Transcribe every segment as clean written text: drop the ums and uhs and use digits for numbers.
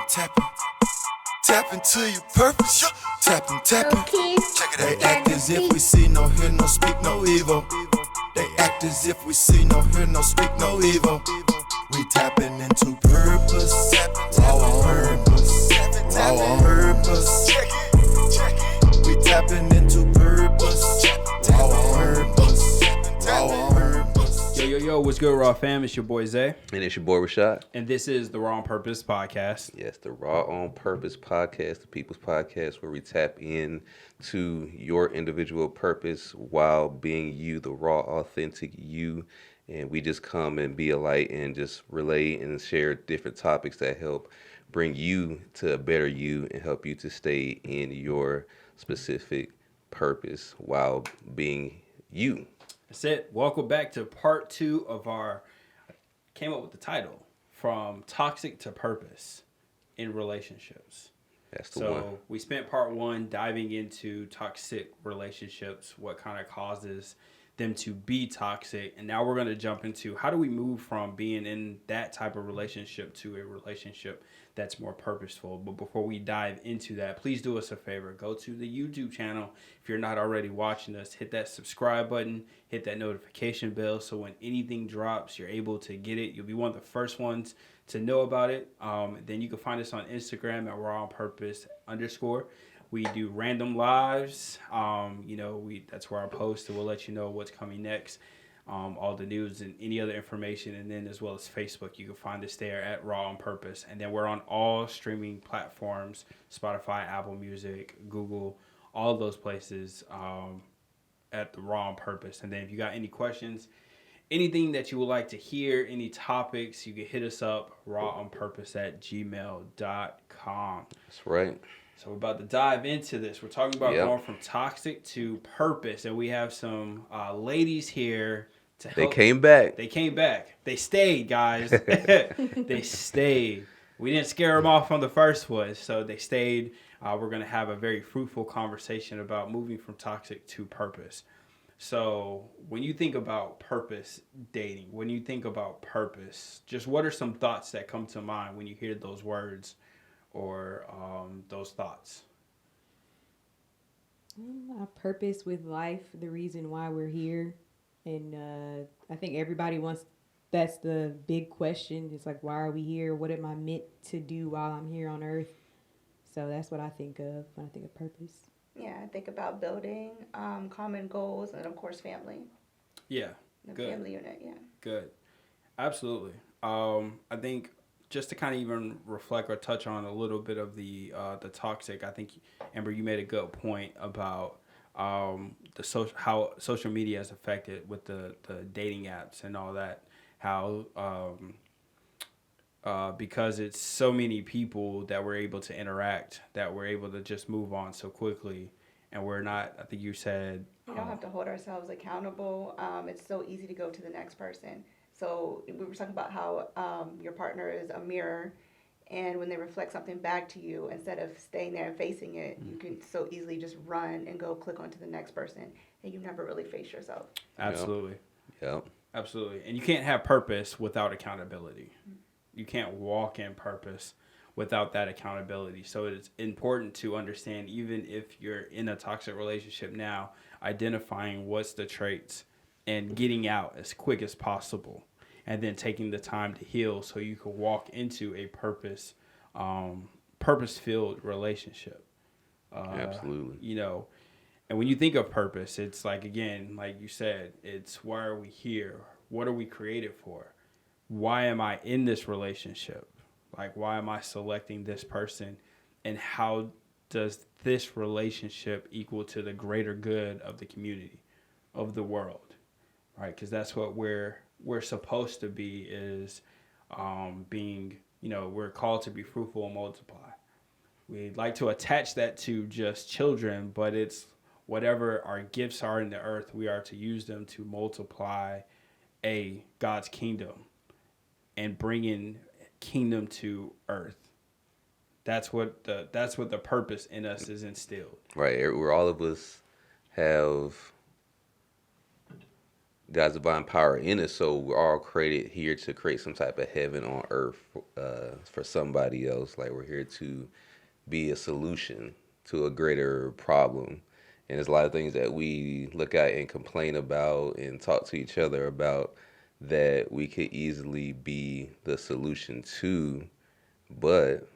tapping. Tap into your purpose. Tapping. Okay. Check it. They act as if we see, no hear, no speak, no evil. They act as if we see, no hear, no speak, no evil. We tapping into purpose. Raw purpose. Raw purpose. We tapping into purpose. Raw purpose. Raw purpose. Yo, what's good, Raw fam? It's your boy Zay. And it's your boy Rashad. And this is the Raw on Purpose podcast. Yes, the Raw on Purpose podcast, the people's podcast, where we tap in to your individual purpose while being you, the raw, authentic you. And we just come and be a light and just relay and share different topics that help bring you to a better you and help you to stay in your specific purpose while being you. That's it. Welcome back to part 2 of our, came up with the title, From Toxic to Purpose in Relationships. That's the one. So we spent part 1 diving into toxic relationships, what kind of causes them to be toxic. And now we're going to jump into how do we move from being in that type of relationship to a relationship that's more purposeful. But before we dive into that, please do us a favor. Go to the YouTube channel. If you're not already watching us, hit that subscribe button, hit that notification bell. So when anything drops, you're able to get it. You'll be one of the first ones to know about it. Then you can find us on Instagram at Raw on Purpose _. We do random lives. That's where I post, and we'll let you know what's coming next. All the news and any other information, and then as well as Facebook, you can find us there at Raw on Purpose. And then we're on all streaming platforms: Spotify, Apple Music, Google, all of those places at the Raw on Purpose. And then if you got any questions, anything that you would like to hear, any topics, you can hit us up, rawonpurpose@gmail.com. That's right. So we're about to dive into this. We're talking about going from toxic to purpose. And we have some ladies here to help. They came back. They came back. They stayed, guys. They stayed. We didn't scare them off on the first one. So they stayed. We're going to have a very fruitful conversation about moving from toxic to purpose. So when you think about purpose dating, when you think about purpose, just what are some thoughts that come to mind when you hear those words or those thoughts? Our purpose with life, the reason why we're here. And I think everybody wants, that's the big question. It's like, why are we here? What am I meant to do while I'm here on earth? So that's what I think of when I think of purpose. Yeah, I think about building common goals and, of course, family. Yeah, The good. family unit, yeah. Good. Absolutely. I think just to kind of even reflect or touch on a little bit of the toxic, I think, Amber, you made a good point about how social media has affected with the dating apps and all that, how because it's so many people that we're able to interact, that we're able to just move on so quickly, and we're not, I think you said... We don't have to hold ourselves accountable. It's so easy to go to the next person. So we were talking about how your partner is a mirror, and when they reflect something back to you, instead of staying there and facing it, you can so easily just run and go click onto the next person, and you never really face yourself. Absolutely. Yep. Absolutely. And you can't have purpose without accountability. You can't walk in purpose without that accountability. So it's important to understand, even if you're in a toxic relationship now, identifying what's the traits and getting out as quick as possible, and then taking the time to heal so you can walk into a purpose-filled relationship. Absolutely. And when you think of purpose, it's like, again, like you said, it's why are we here? What are we created for? Why am I in this relationship? Like, why am I selecting this person? And how does this relationship equal to the greater good of the community, of the world? Right? Because that's what we're supposed to be, is being, we're called to be fruitful and multiply. We'd like to attach that to just children, but it's whatever our gifts are in the earth, we are to use them to multiply God's kingdom and bring in kingdom to earth. That's what the purpose in us is instilled. Right. Where all of us have God's divine power in us. So we're all created here to create some type of heaven on earth for somebody else. Like we're here to be a solution to a greater problem. And there's a lot of things that we look at and complain about and talk to each other about that we could easily be the solution to, but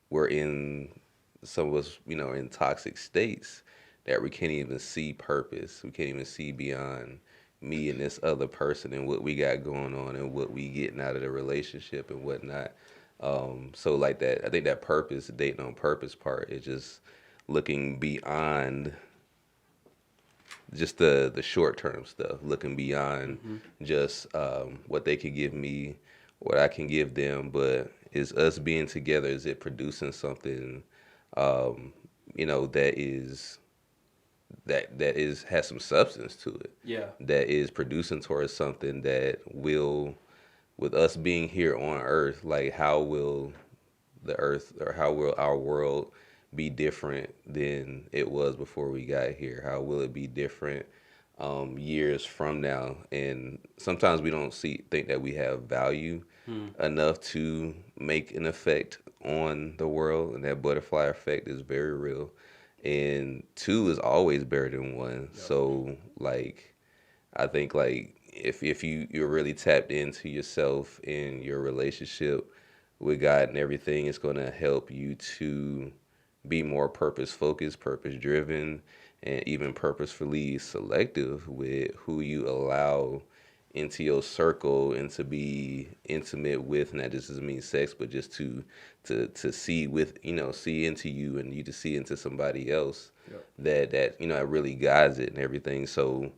we're in some of us, in toxic states that we can't even see purpose. We can't even see beyond me and this other person and what we got going on and what we getting out of the relationship and whatnot. So like that, I think that purpose, dating on purpose part is just looking beyond just the short term stuff, looking beyond just what they can give me, what I can give them, but is us being together, is it producing something that is has some substance to it. Yeah. That is producing towards something that will, with us being here on earth, like how will the earth or how will our world be different than it was before we got here? How will it be different years from now? And sometimes we don't think that we have value enough to make an effect on the world, and that butterfly effect is very real. And two is always better than one. Yep. So like, I think like if you're really tapped into yourself in your relationship with God and everything, it's going to help you to be more purpose focused, purpose driven, and even purposefully selective with who you allow into your circle and to be intimate with. And that just doesn't mean sex, but just to see with, see into you and you to see into somebody else. Yep. that really guides it and everything. So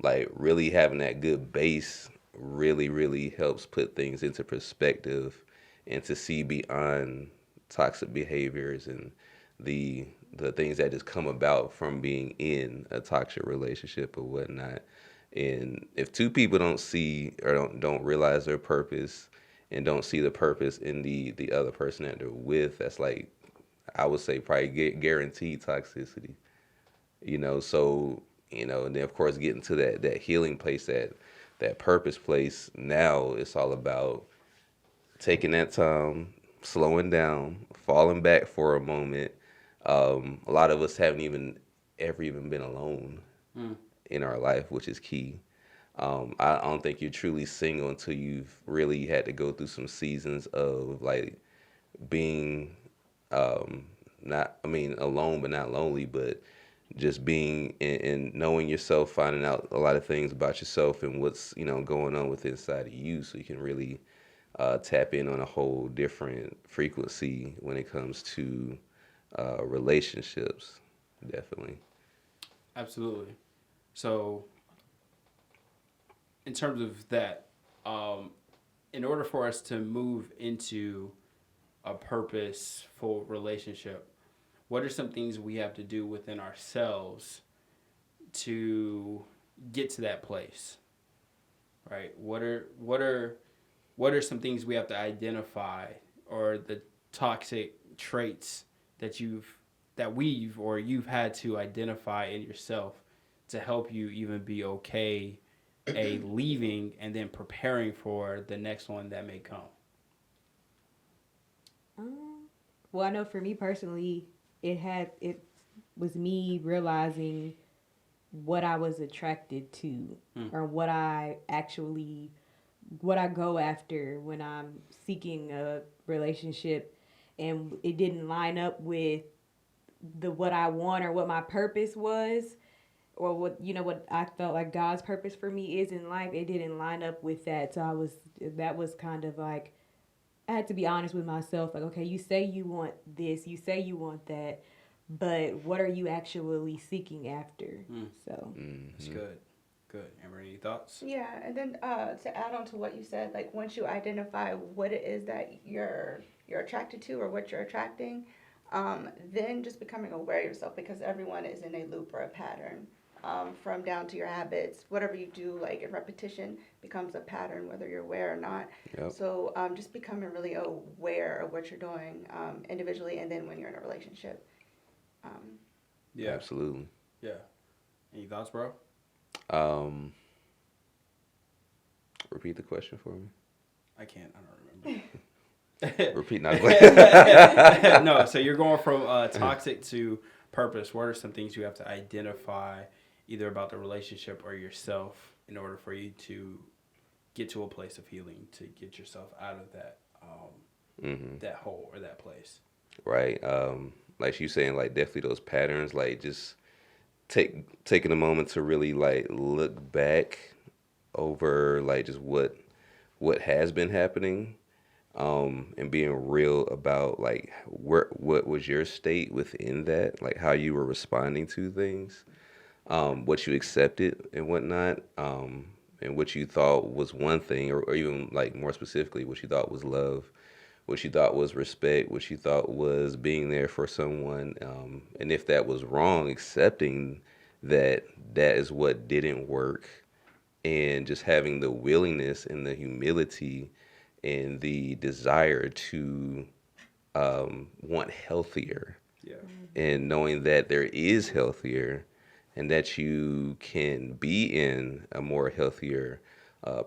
like really having that good base really, really helps put things into perspective and to see beyond toxic behaviors and the things that just come about from being in a toxic relationship or whatnot. And if two people don't see or don't realize their purpose and don't see the purpose in the other person that they're with, that's like, I would say probably guaranteed toxicity. So and then of course getting to that healing place, that purpose place. Now it's all about taking that time, slowing down, falling back for a moment. A lot of us haven't ever even been alone in our life, which is key. I don't think you're truly single until you've really had to go through some seasons of like being not, I mean, alone but not lonely, but just being and knowing yourself, finding out a lot of things about yourself and what's going on with inside of you, so you can really tap in on a whole different frequency when it comes to relationships. Definitely. Absolutely. So, in terms of that, in order for us to move into a purposeful relationship, what are some things we have to do within ourselves to get to that place? Right? What are some things we have to identify, or the toxic traits that you've had to identify in yourself to help you even be okay leaving and then preparing for the next one that may come? Well, I know for me personally, it was me realizing what I was attracted to, or what I go after when I'm seeking a relationship, and it didn't line up with what I want or what my purpose was, or what I felt like God's purpose for me is in life. It didn't line up with that. So that was kind of like, I had to be honest with myself. Like, okay, you say you want this, you say you want that, but what are you actually seeking after? So That's good. Good. Amber, any thoughts? Yeah, and then to add on to what you said, like once you identify what it is that you're attracted to or what you're attracting, then just becoming aware of yourself, because everyone is in a loop or a pattern. From down to your habits, whatever you do, like in repetition, becomes a pattern, whether you're aware or not. Yep. So just becoming really aware of what you're doing individually, and then when you're in a relationship. Yeah. Absolutely. Yeah. Any thoughts, bro? Repeat the question for me. I can't. I don't remember. Repeat not question. No, so you're going from toxic to purpose. What are some things you have to identify either about the relationship or yourself in order for you to get to a place of healing, to get yourself out of that that hole or that place? Right. Like you saying, like definitely those patterns, like just taking a moment to really like look back over like just what has been happening, and being real about like what was your state within that, like how you were responding to things, what you accepted and whatnot, and what you thought was one thing, or even like more specifically, what you thought was love, what you thought was respect, what you thought was being there for someone, and if that was wrong, accepting that that is what didn't work, and just having the willingness and the humility and the desire to want healthier, Yeah. and knowing that there is healthier and that you can be in a more healthier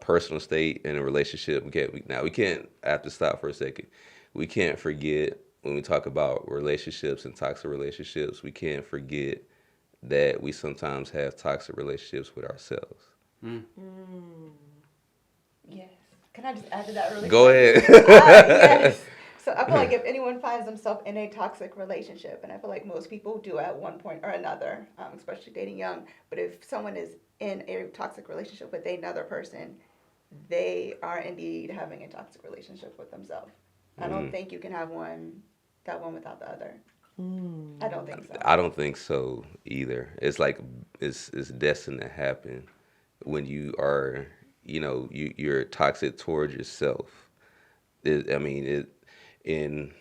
personal state in a relationship. We can't, I have to stop for a second. We can't forget when we talk about relationships and toxic relationships, we can't forget that we sometimes have toxic relationships with ourselves. Yes. Can I just add to that really Go quick? ahead. Yes. So I feel like if anyone finds themselves in a toxic relationship, and I feel like most people do at one point or another, especially dating young, but if someone is in a toxic relationship with another person, they are indeed having a toxic relationship with themselves. I don't think you can have one without the other. I don't think so. I don't think so either. It's like it's destined to happen when you are, you're toxic towards yourself. And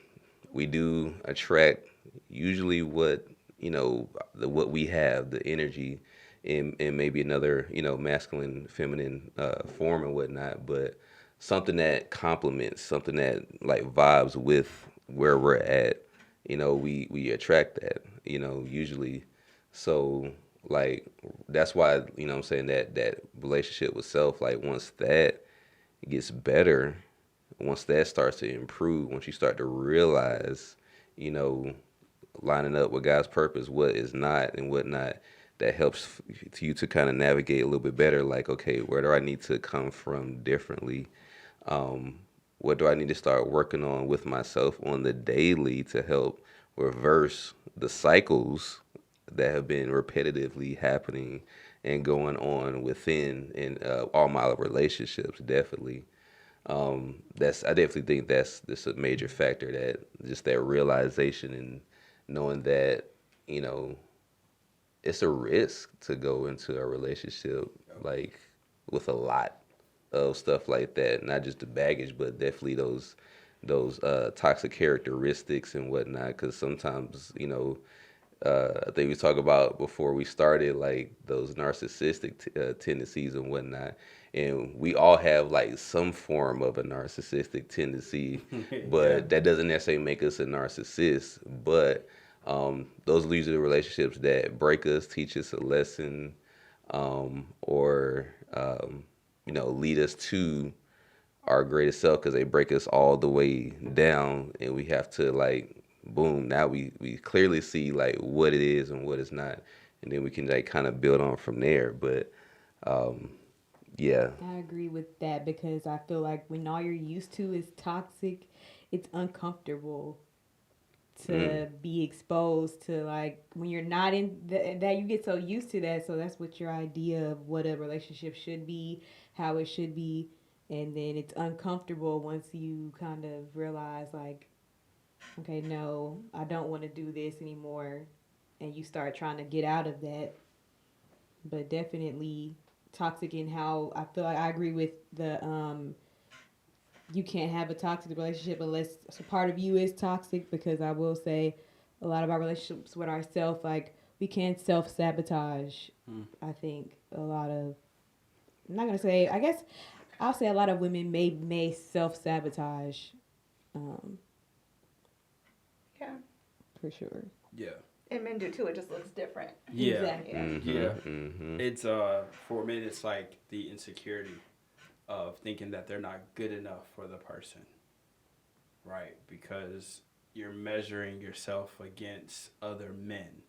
we do attract usually what what we have, the energy, in maybe another masculine, feminine form and whatnot, but something that complements, something that like vibes with where we're at. We attract that. Usually, so like that's why I'm saying that relationship with self, like once that gets better, once that starts to improve, once you start to realize, you know, lining up with God's purpose, what is not and what not, that helps you to kind of navigate a little bit better. Like, okay, where do I need to come from differently? What do I need to start working on with myself on the daily to help reverse the cycles that have been repetitively happening and going on within in all my relationships? Definitely. I definitely think that's a major factor, that just that realization and knowing that, you know, it's a risk to go into a relationship like with a lot of stuff like that. Not just the baggage, but definitely those toxic characteristics and whatnot. Because sometimes, I think we talked about before we started, like those narcissistic tendencies and whatnot. And we all have like some form of a narcissistic tendency, but that doesn't necessarily make us a narcissist. But those are usually the relationships that break us, teach us a lesson, or lead us to our greatest self, because they break us all the way down, and we have to like boom. Now we clearly see like what it is and what it's not, and then we can like kind of build on from there. But yeah. I agree with that, because I feel like when all you're used to is toxic, it's uncomfortable to be exposed to, like, when you're not in that you get so used to that. So that's what your idea of what a relationship should be, how it should be. And then it's uncomfortable once you kind of realize, like, okay, no, I don't want to do this anymore. And you start trying to get out of that. But definitely toxic in how I feel like I agree with the you can't have a toxic relationship unless a part of you is toxic, because I will say a lot of our relationships with ourselves, like, we can self-sabotage. I think a lot of, I'm not going to say, I guess I'll say a lot of women may self-sabotage, Yeah. for sure. Yeah. And men do too. It just looks different. Yeah. Exactly. Yeah. Yeah. It's for men, it's like the insecurity of thinking that they're not good enough for the person, right? Because you're measuring yourself against other men,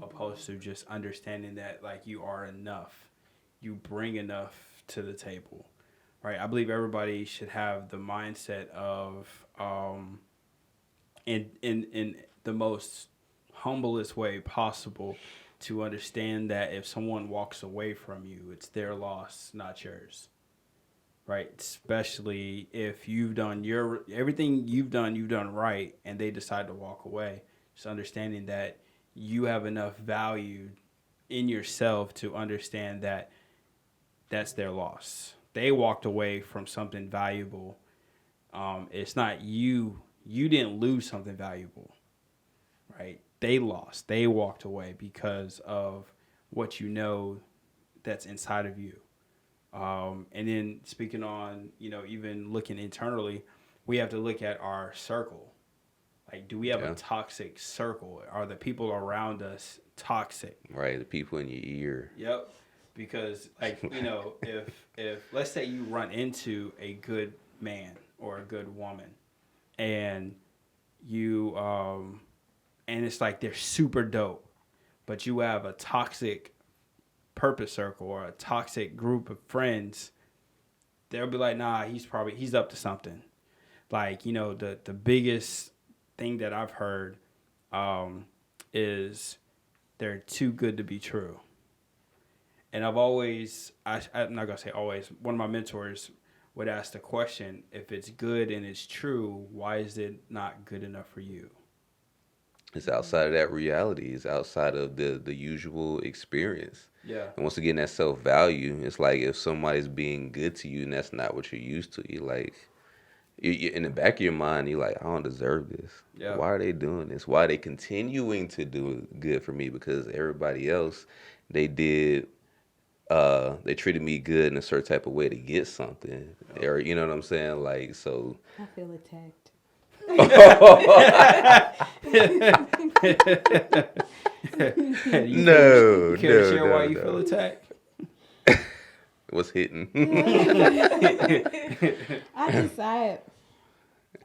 opposed to just understanding that like you are enough, you bring enough to the table, right? I believe everybody should have the mindset of in the most humblest way possible, to understand that if someone walks away from you, it's their loss, not yours. Right? Especially if you've done everything you've done right, and they decide to walk away. Just understanding that you have enough value in yourself to understand that that's their loss. They walked away from something valuable. It's not you. You didn't lose something valuable, right? They lost. They walked away because of what you know that's inside of you. And then speaking on, even looking internally, we have to look at our circle. Like, do we have a toxic circle? Are the people around us toxic? Right, the people in your ear. Yep. Because, like, if let's say you run into a good man or a good woman, and you and it's like they're super dope, but you have a toxic purpose circle or a toxic group of friends, they'll be like, nah, he's up to something. Like, the biggest thing that I've heard is they're too good to be true. And I'm not gonna say always, one of my mentors would ask the question, if it's good and it's true, why is it not good enough for you? It's outside of that reality. It's outside of the usual experience. Yeah. And once again, that self-value, it's like if somebody's being good to you and that's not what you're used to, you're like, you in the back of your mind, you're like, I don't deserve this. Yeah. Why are they doing this? Why are they continuing to do good for me? Because everybody else, they treated me good in a certain type of way to get something. Or, you know what I'm saying? Like, so. I feel attacked. You No, care to no, share no, why you no. feel attacked? What's hitting?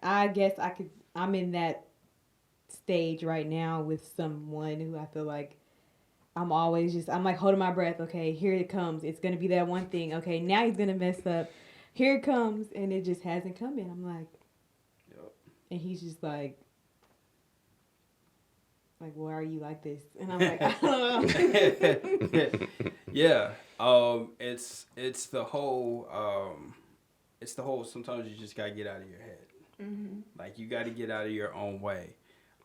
I guess I'm in that stage right now with someone who I feel like I'm like holding my breath. Okay, here it comes. It's going to be that one thing. Okay, now he's going to mess up. Here it comes. And it just hasn't come in. I'm like, and he's just like, why are you like this? And I'm like, I don't know. Yeah. It's the whole sometimes you just gotta get out of your head. Mm-hmm. Like, you gotta get out of your own way.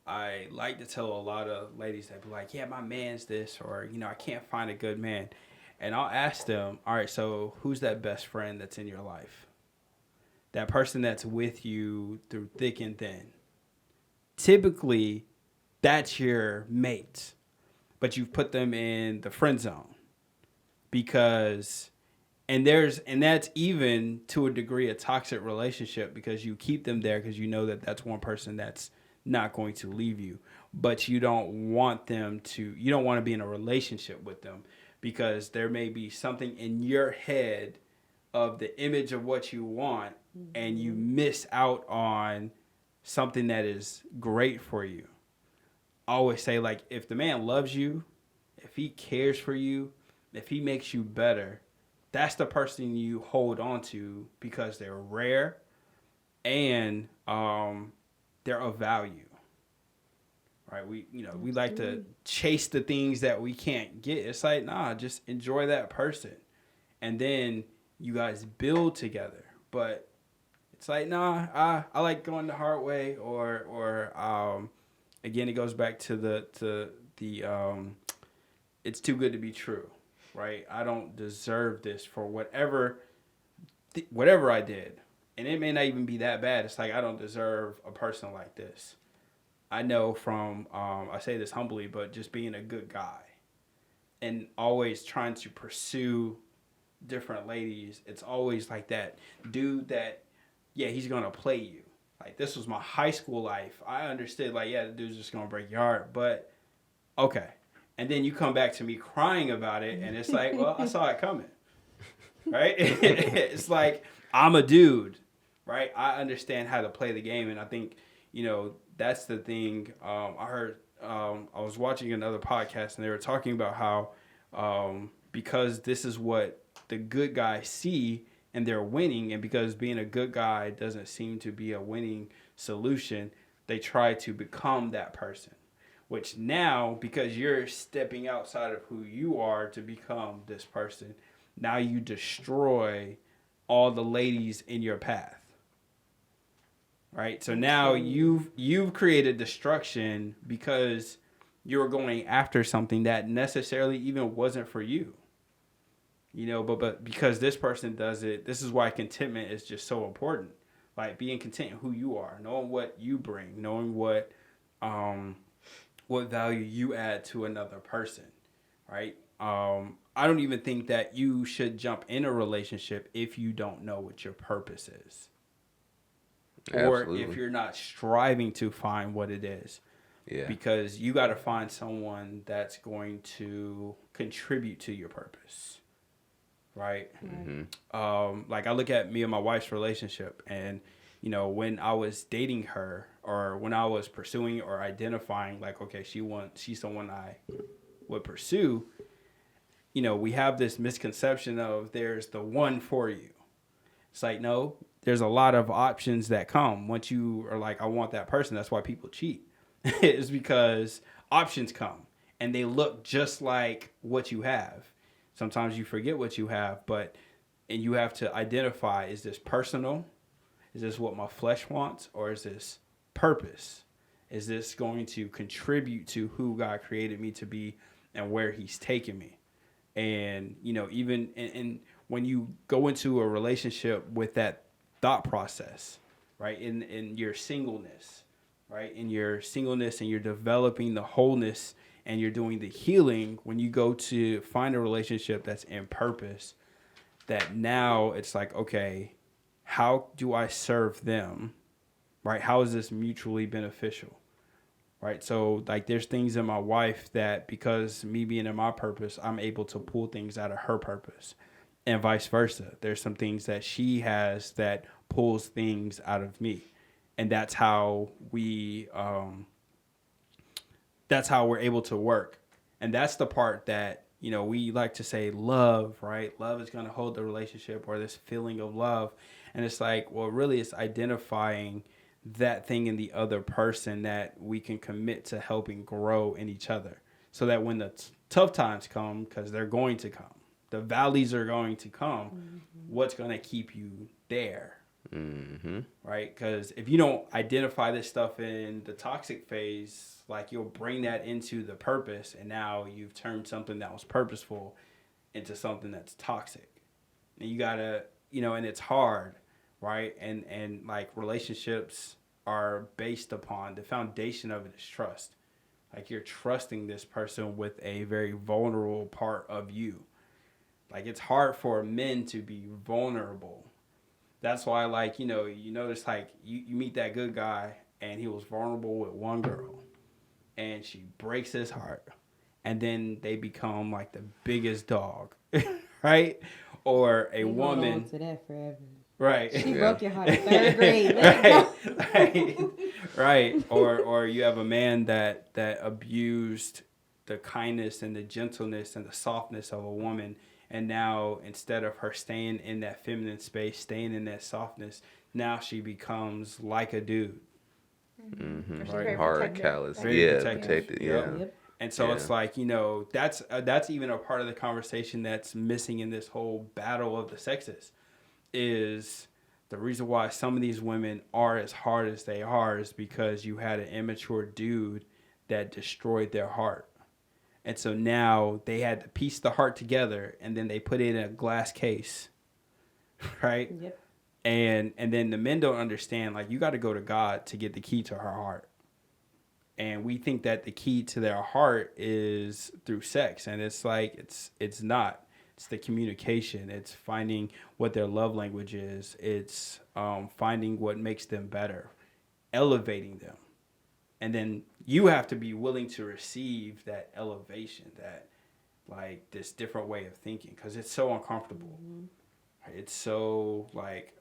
I like to tell a lot of ladies that be like, yeah, my man's this, or, I can't find a good man. And I'll ask them, all right, so who's that best friend that's in your life? That person that's with you through thick and thin. Typically, that's your mate, but you've put them in the friend zone and that's even to a degree a toxic relationship, because you keep them there because you know that that's one person that's not going to leave you, but you don't want to be in a relationship with them because there may be something in your head of the image of what you want, and you miss out on something that is great for you. I always say, like, if the man loves you, if he cares for you, if he makes you better, that's the person you hold on to because they're rare and they're of value. Right? We like to chase the things that we can't get. It's like, nah, just enjoy that person. And then you guys build together. But it's like, nah, I like going the hard way, or again, it goes back to the it's too good to be true, right? I don't deserve this for whatever I did, and it may not even be that bad. It's like, I don't deserve a person like this. I know from I say this humbly, but just being a good guy and always trying to pursue different ladies, it's always like that dude that, yeah, he's gonna play you. Like, this was my high school life. I understood, like, yeah, the dude's just gonna break your heart, but okay. And then you come back to me crying about it, and it's like, well, I saw it coming. right? It's like, I'm a dude, right? I understand how to play the game. And I think, that's the thing. I heard, I was watching another podcast and they were talking about how, because this is what the good guys see and they're winning, and because being a good guy doesn't seem to be a winning solution, they try to become that person. Which now, because you're stepping outside of who you are to become this person, now you destroy all the ladies in your path. Right? So now you've created destruction because you're going after something that necessarily even wasn't for you. But because this person does it, this is why contentment is just so important. Like being content in who you are, knowing what you bring, knowing what value you add to another person, right? I don't even think that you should jump in a relationship if you don't know what your purpose is. Absolutely. Or if you're not striving to find what it is. Yeah. Because you got to find someone that's going to contribute to your purpose. Right? Mm-hmm. Like I look at me and my wife's relationship, and when I was dating her, or when I was pursuing or identifying, like, okay, she's someone I would pursue, we have this misconception of there's the one for you. It's like, no, there's a lot of options that come once you are like, I want that person. That's why people cheat. It's because options come and they look just like what you have. Sometimes you forget what you have, and you have to identify, is this personal? Is this what my flesh wants? Or is this purpose? Is this going to contribute to who God created me to be and where he's taken me? And, even and when you go into a relationship with that thought process, right, in your singleness, right, in your singleness, and you're developing the wholeness and you're doing the healing, when you go to find a relationship that's in purpose, that now it's like, okay, how do I serve them, right? How is this mutually beneficial, right? So like there's things in my wife that because me being in my purpose, I'm able to pull things out of her purpose, and vice versa. There's some things that she has that pulls things out of me. And that's how that's how we're able to work. And that's the part that, we like to say love, right? Love is going to hold the relationship, or this feeling of love. And it's like, well, really it's identifying that thing in the other person that we can commit to helping grow in each other. So that when the tough times come, because they're going to come, the valleys are going to come, what's going to keep you there? Mm-hmm. Right? Because if you don't identify this stuff in the toxic phase, like you'll bring that into the purpose, and now you've turned something that was purposeful into something that's toxic. And you gotta, and it's hard, right? And like relationships are based upon, the foundation of it is trust. Like you're trusting this person with a very vulnerable part of you. Like it's hard for men to be vulnerable. That's why, like, you notice, like, you meet that good guy, and he was vulnerable with one girl, and she breaks his heart, and then they become, like, the biggest dog, right? Or a woman. Hold on to that forever. Right. She broke your heart in third grade. Right. Or you have a man that abused the kindness and the gentleness and the softness of a woman. And now, instead of her staying in that feminine space, staying in that softness, now she becomes like a dude. Mm-hmm. Right. Hard, callous. Very Yeah, protective. Yeah. Yep. And so it's like, that's even a part of the conversation that's missing in this whole battle of the sexes, is the reason why some of these women are as hard as they are is because you had an immature dude that destroyed their heart. And so now they had to piece the heart together, and then they put it in a glass case, right? Yep. And then the men don't understand, like, you got to go to God to get the key to her heart. And we think that the key to their heart is through sex, and it's like it's not. It's the communication. It's finding what their love language is. It's finding what makes them better, elevating them. And then you have to be willing to receive that elevation, that, like, this different way of thinking, because it's so uncomfortable. It's so like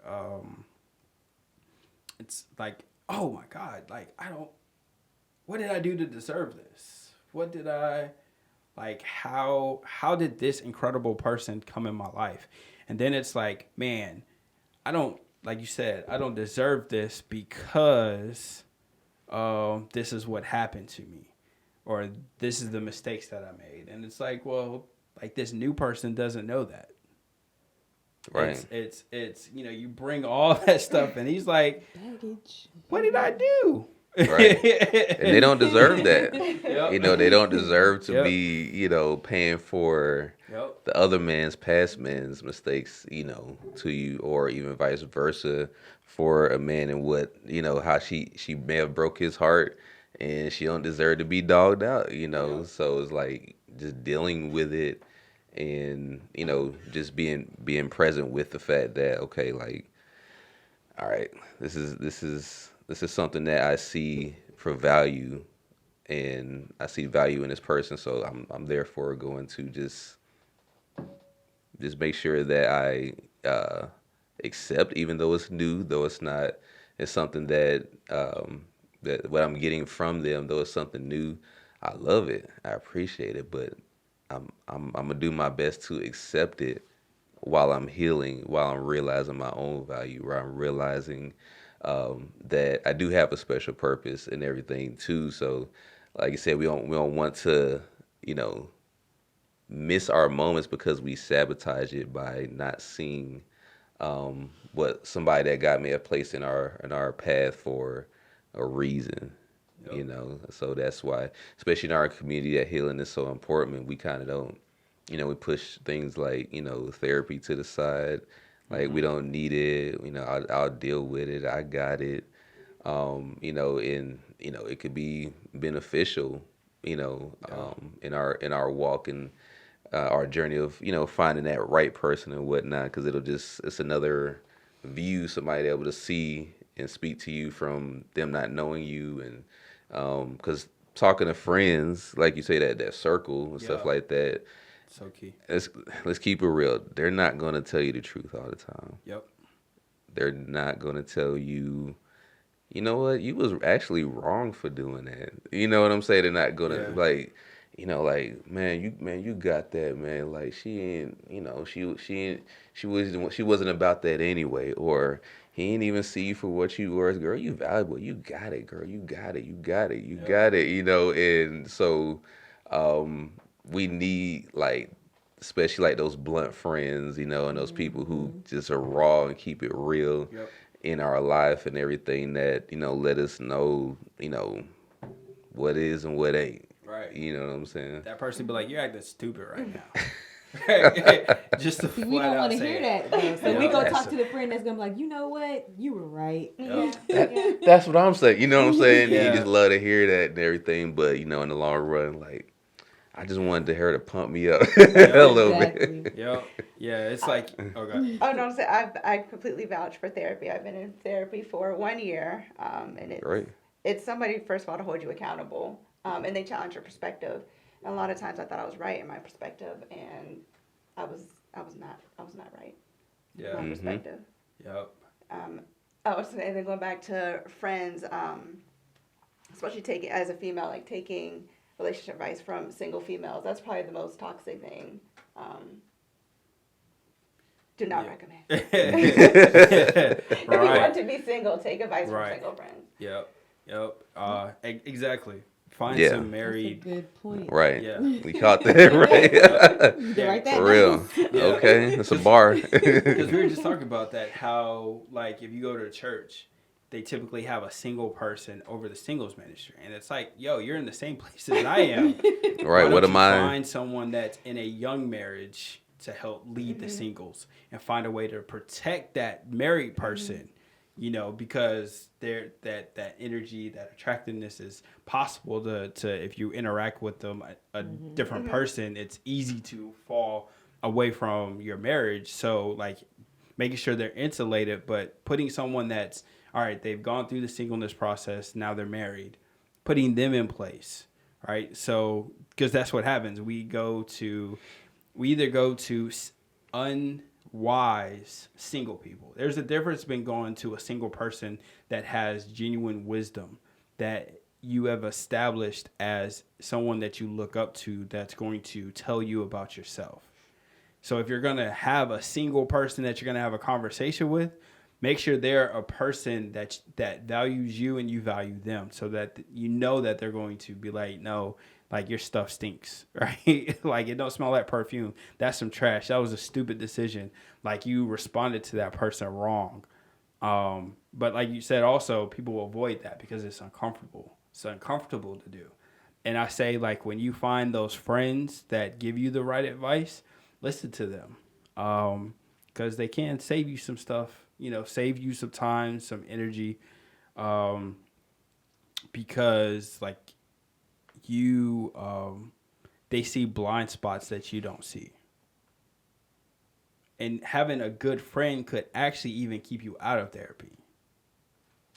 it's like, oh my God, like I don't, what did I do to deserve this? What did I, like, how did this incredible person come in my life? And then it's like, man, I don't, like you said, I don't deserve this because this is what happened to me, or this is the mistakes that I made. And it's like, well, like this new person doesn't know that. Right. It's you know, you bring all that stuff and he's like, Baggage. what did I do? Right. And they don't deserve that. Yep. You know, they don't deserve to Yep. be, you know, paying for Yep. the other man's past man's mistakes, you know, to you, or even vice versa for a man and what, you know, how she may have broke his heart and she don't deserve to be dogged out, you know. Yeah. So it's like just dealing with it and, you know, just being present with the fact that, okay, like, all right, this is something that I see for value, and I see value in this person, so I'm therefore going to just make sure that I accept, even though it's new, though it's not, it's something that that what I'm getting from them, though it's something new, I love it, I appreciate it, but I'm gonna do my best to accept it while I'm healing, while I'm realizing my own value, while I'm realizing that I do have a special purpose and everything too. So, like you said, we don't want to, you know, miss our moments because we sabotage it by not seeing what somebody that God may have placed in our path for a reason. You Yep. know, so that's why, especially in our community, that healing is so important. We kind of don't, you know, we push things like, you know, therapy to the side, like we don't need it. You know, I'll deal with it. I got it. You know, and you know, it could be beneficial, you know, in our walk and our journey of, you know, finding that right person and whatnot, because it's another view, somebody able to see and speak to you from them not knowing you, and because talking to friends, like you say, that circle and stuff Yeah. like that, So key. let's keep it real. They're not gonna tell you the truth all the time. Yep. They're not gonna tell you, you know what, you was actually wrong for doing that. You know what I'm saying? They're not gonna Yeah. like, you know, like, man, you got that, man. Like she ain't, you know, she wasn't about that anyway, or he ain't even see you for what you were. Girl, you valuable. You got it, girl. You got it. You got it. You Yep. got it. You know, and so we need, like, especially like those blunt friends, you know, and those people who just are raw and keep it real Yep. in our life and everything, that, you know, let us know, you know, what is and what ain't. Right. You know what I'm saying? That person be like, you're acting stupid right now. Just to See, flat we don't out want to say hear it. that though. So we Yeah. go That's talk to the friend that's gonna be like, you know what, you were right. Yep. That's what I'm saying. You know what I'm saying? Yeah. You just love to hear that and everything, but, you know, in the long run, like, I just wanted her to pump me up a little bit. Exactly. Yep. Yeah. It's like, oh god. Oh no, so I completely vouch for therapy. I've been in therapy for 1 year, and Right. it's somebody, first of all, to hold you accountable, and they challenge your perspective. And a lot of times I thought I was right in my perspective, and I was not right in Yeah. my perspective. Yep. And then going back to friends, especially taking, as a female, like taking relationship advice from single females, that's probably the most toxic thing. Do not Yeah. recommend. If you want Right. to be single, take advice Right. from single friends. Yep. Yep. Exactly. Find Yeah. some That's a married. good point. Right. Yeah. We caught that, right? You can write that For real. down. Yeah. Okay. It's a bar. Because we were just talking about that, how, like, if you go to a church, they typically have a single person over the singles ministry. And it's like, yo, you're in the same place as I am. Right. Why What don't am you I? find someone that's in a young marriage to help lead the singles and find a way to protect that married person, you know, because that energy, that attractiveness is possible to if you interact with them, a different person, it's easy to fall away from your marriage. So, like, making sure they're insulated, but putting someone that's, all right, they've gone through the singleness process, now they're married, putting them in place, right? So, because that's what happens. We either go to wise single people. There's a difference between going to a single person that has genuine wisdom that you have established as someone that you look up to that's going to tell you about yourself. So if you're going to have a single person that you're going to have a conversation with, make sure they're a person that values you and you value them, so that you know that they're going to be like, no, like your stuff stinks, right? Like it don't smell like perfume. That's some trash. That was a stupid decision. Like you responded to that person wrong. But like you said, also people will avoid that because it's uncomfortable. It's uncomfortable to do. And I say, like, when you find those friends that give you the right advice, listen to them. Because they can save you some stuff, save you some time, some energy. Because like they see blind spots that you don't see. And having a good friend could actually even keep you out of therapy.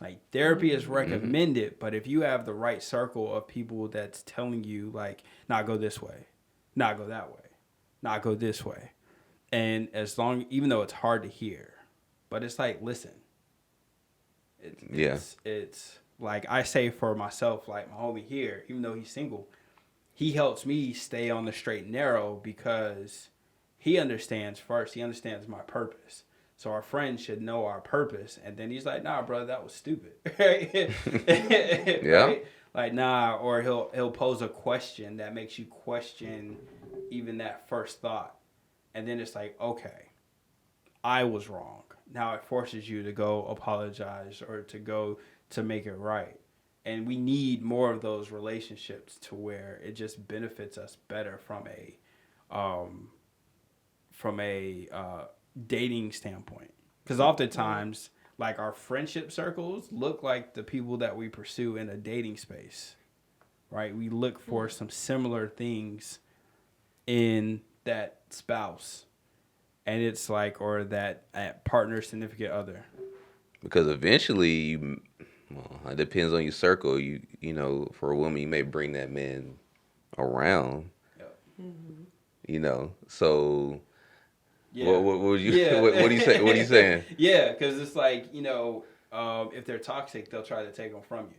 Like therapy is recommended, but if you have the right circle of people that's telling you like, nah, go this way, nah, go that way, nah, go this way. And even though it's hard to hear, but it's like, listen, it's like I say for myself, like my homie here, even though he's single, he helps me stay on the straight and narrow because he understands my purpose. So our friend should know our purpose. And then he's like, nah, brother, that was stupid. Right? Yeah. Right? Like, nah, or he'll pose a question that makes you question even that first thought. And then it's like, okay, I was wrong. Now it forces you to go apologize or to go to make it right. And we need more of those relationships to where it just benefits us better from a dating standpoint. Because oftentimes, like our friendship circles look like the people that we pursue in a dating space, right? We look for some similar things in that spouse, and it's like, or that partner, significant other. Because eventually, it depends on your circle. For a woman, you may bring that man around. Yep. So. Yeah. What would you? Yeah. What do you say? What are you saying? Yeah, because it's like if they're toxic, they'll try to take them from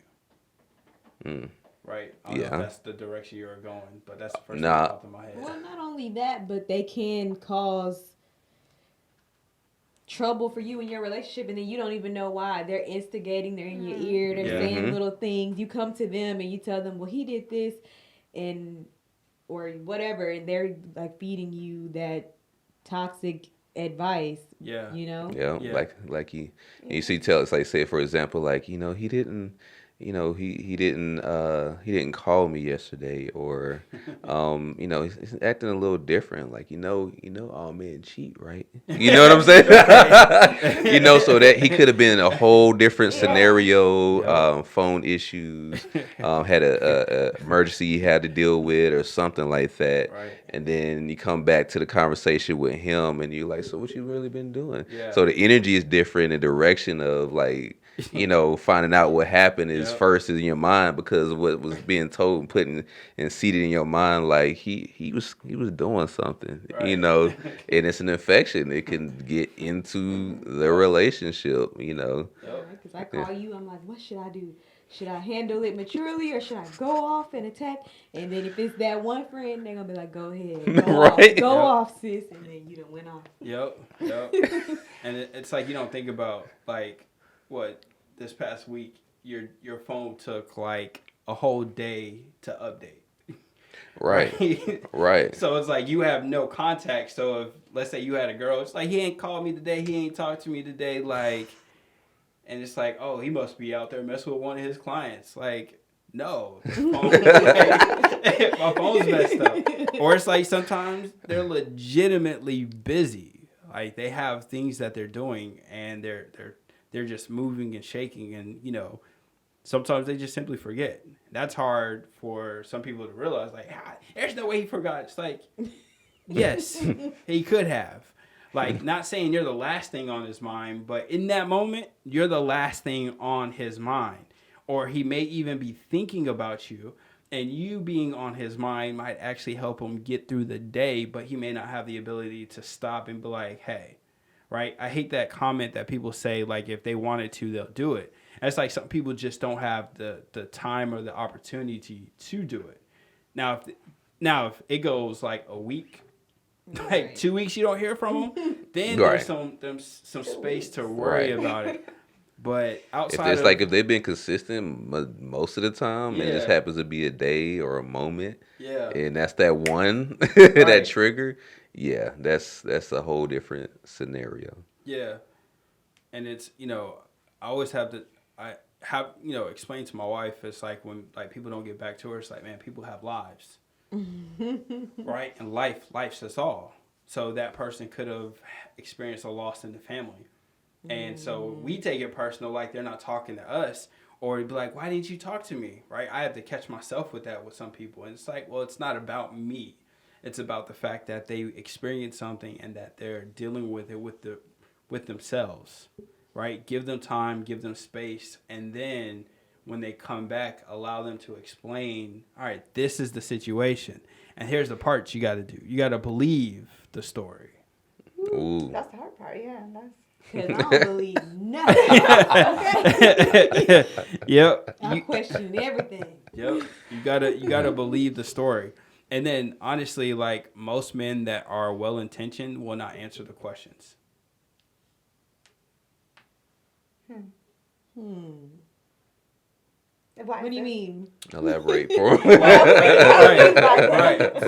you. Right? I don't know if that's the direction you're going, but that's the first thing that popped in my head. Well, not only that, but they can cause trouble for you in your relationship, and then you don't even know why. They're instigating. They're in your ear. They're saying little things. You come to them and you tell them, well, he did this, or whatever, and they're like feeding you that toxic advice. Yeah. Like you see, say for example, like he didn't he didn't call me yesterday, or he's acting a little different, like all men cheat, right? You know what I'm saying? So that he could have been in a whole different scenario, phone issues, had a emergency he had to deal with or something like that. Right. And then you come back to the conversation with him and you're like, so what you really been doing? Yeah. So the energy is different in the direction of like, finding out what happened is first in your mind, because what was being told and put and seated in your mind, like he was doing something, right. And it's an infection. It can get into the relationship, Because I call you, I'm like, what should I do? Should I handle it maturely, or should I go off and attack? And then if it's that one friend, they're going to be like, go ahead. Go off, sis. And then you done went off. Yep. And it's like you don't think about, like, what, this past week, your phone took, like, a whole day to update. Right. So it's like you have no contact. So if, let's say you had a girl, it's like, he ain't called me today. He ain't talked to me today. Like, and it's like, oh, he must be out there messing with one of his clients. Like, no. My phone's messed up. Or it's like sometimes they're legitimately busy. Like they have things that they're doing and they're just moving and shaking, and sometimes they just simply forget. That's hard for some people to realize. Like, there's no way he forgot. It's like, yes, he could have. Like, not saying you're the last thing on his mind, but in that moment, you're the last thing on his mind. Or he may even be thinking about you, and you being on his mind might actually help him get through the day, but he may not have the ability to stop and be like, hey, right? I hate that comment that people say, like, if they wanted to, they'll do it. And it's like some people just don't have the time or the opportunity to do it. Now, if it goes like a week, like Right. 2 weeks, you don't hear from them, then Right. there's some space to worry Right. about it. But If outside it's of like if they've been consistent most of the time, and it just Yeah. happens to be a day or a moment, yeah, and that's that one Right. that trigger, yeah, that's a whole different scenario. yeah, and it's I always have to explain to my wife. It's like when like people don't get back to her. It's like, man, people have lives, right? And life's us all. So that person could have experienced a loss in the family. And so we take it personal, like they're not talking to us, or it'd be like, why didn't you talk to me? Right? I have to catch myself with that with some people. And it's like, well, it's not about me. It's about the fact that they experienced something and that they're dealing with it with themselves. Right? Give them time, give them space, and then when they come back, allow them to explain, all right, this is the situation. And here's the parts you got to do. You got to believe the story. Ooh, That's the hard part. Yeah, that's. Because I don't believe nothing. Okay? Yep. I question everything. Yep. You gotta believe the story. And then honestly, like most men that are well intentioned will not answer the questions. Why What do is you it? mean? elaborate for 'em.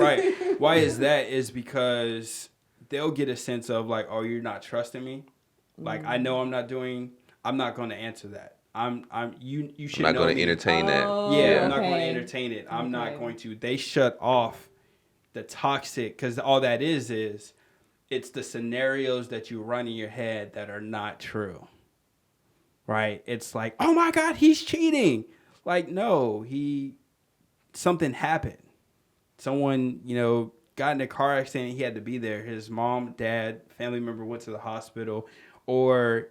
Right. Why is that? Is because they'll get a sense of like, oh, you're not trusting me. Like I know I'm not going to answer that. You should I'm not know going to me. entertain that. Yeah, I'm not going to okay. entertain it. I'm not Okay. going to. They shut off the toxic because all that is it's the scenarios that you run in your head that are not true. Right? It's like, oh my God, he's cheating. Like, no, something happened. Someone, got in a car accident. He had to be there. His mom, dad, family member went to the hospital, or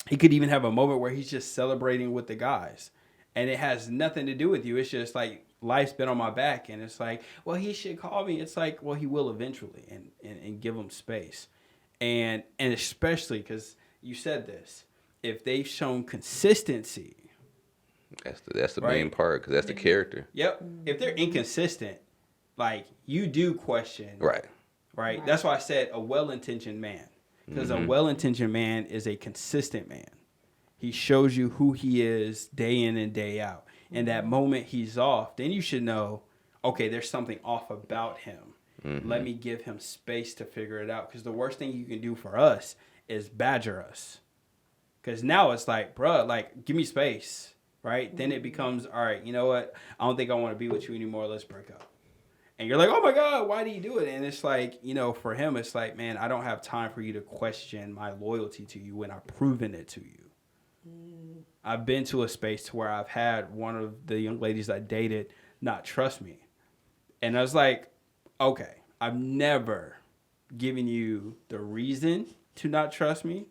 he could even have a moment where he's just celebrating with the guys, and it has nothing to do with you. It's just like life's been on my back, and it's like, well, he should call me. It's like, well, he will eventually, and give him space, and especially because you said this, if they've shown consistency. That's the Right. main part because that's the character. Yep. If they're inconsistent, like you do question. Right. Right. That's why I said a well-intentioned man. Because a well-intentioned man is a consistent man. He shows you who he is day in and day out. And that moment he's off, then you should know, okay, there's something off about him. Let me give him space to figure it out. Because the worst thing you can do for us is badger us. Because now it's like, bruh, like, give me space. Right? Then it becomes, all right, you know what? I don't think I want to be with you anymore. Let's break up. And you're like, oh my God, why do you do it? And it's like, for him, it's like, man, I don't have time for you to question my loyalty to you when I've proven it to you. I've been to a space to where I've had one of the young ladies I dated not trust me. And I was like, okay, I've never given you the reason to not trust me,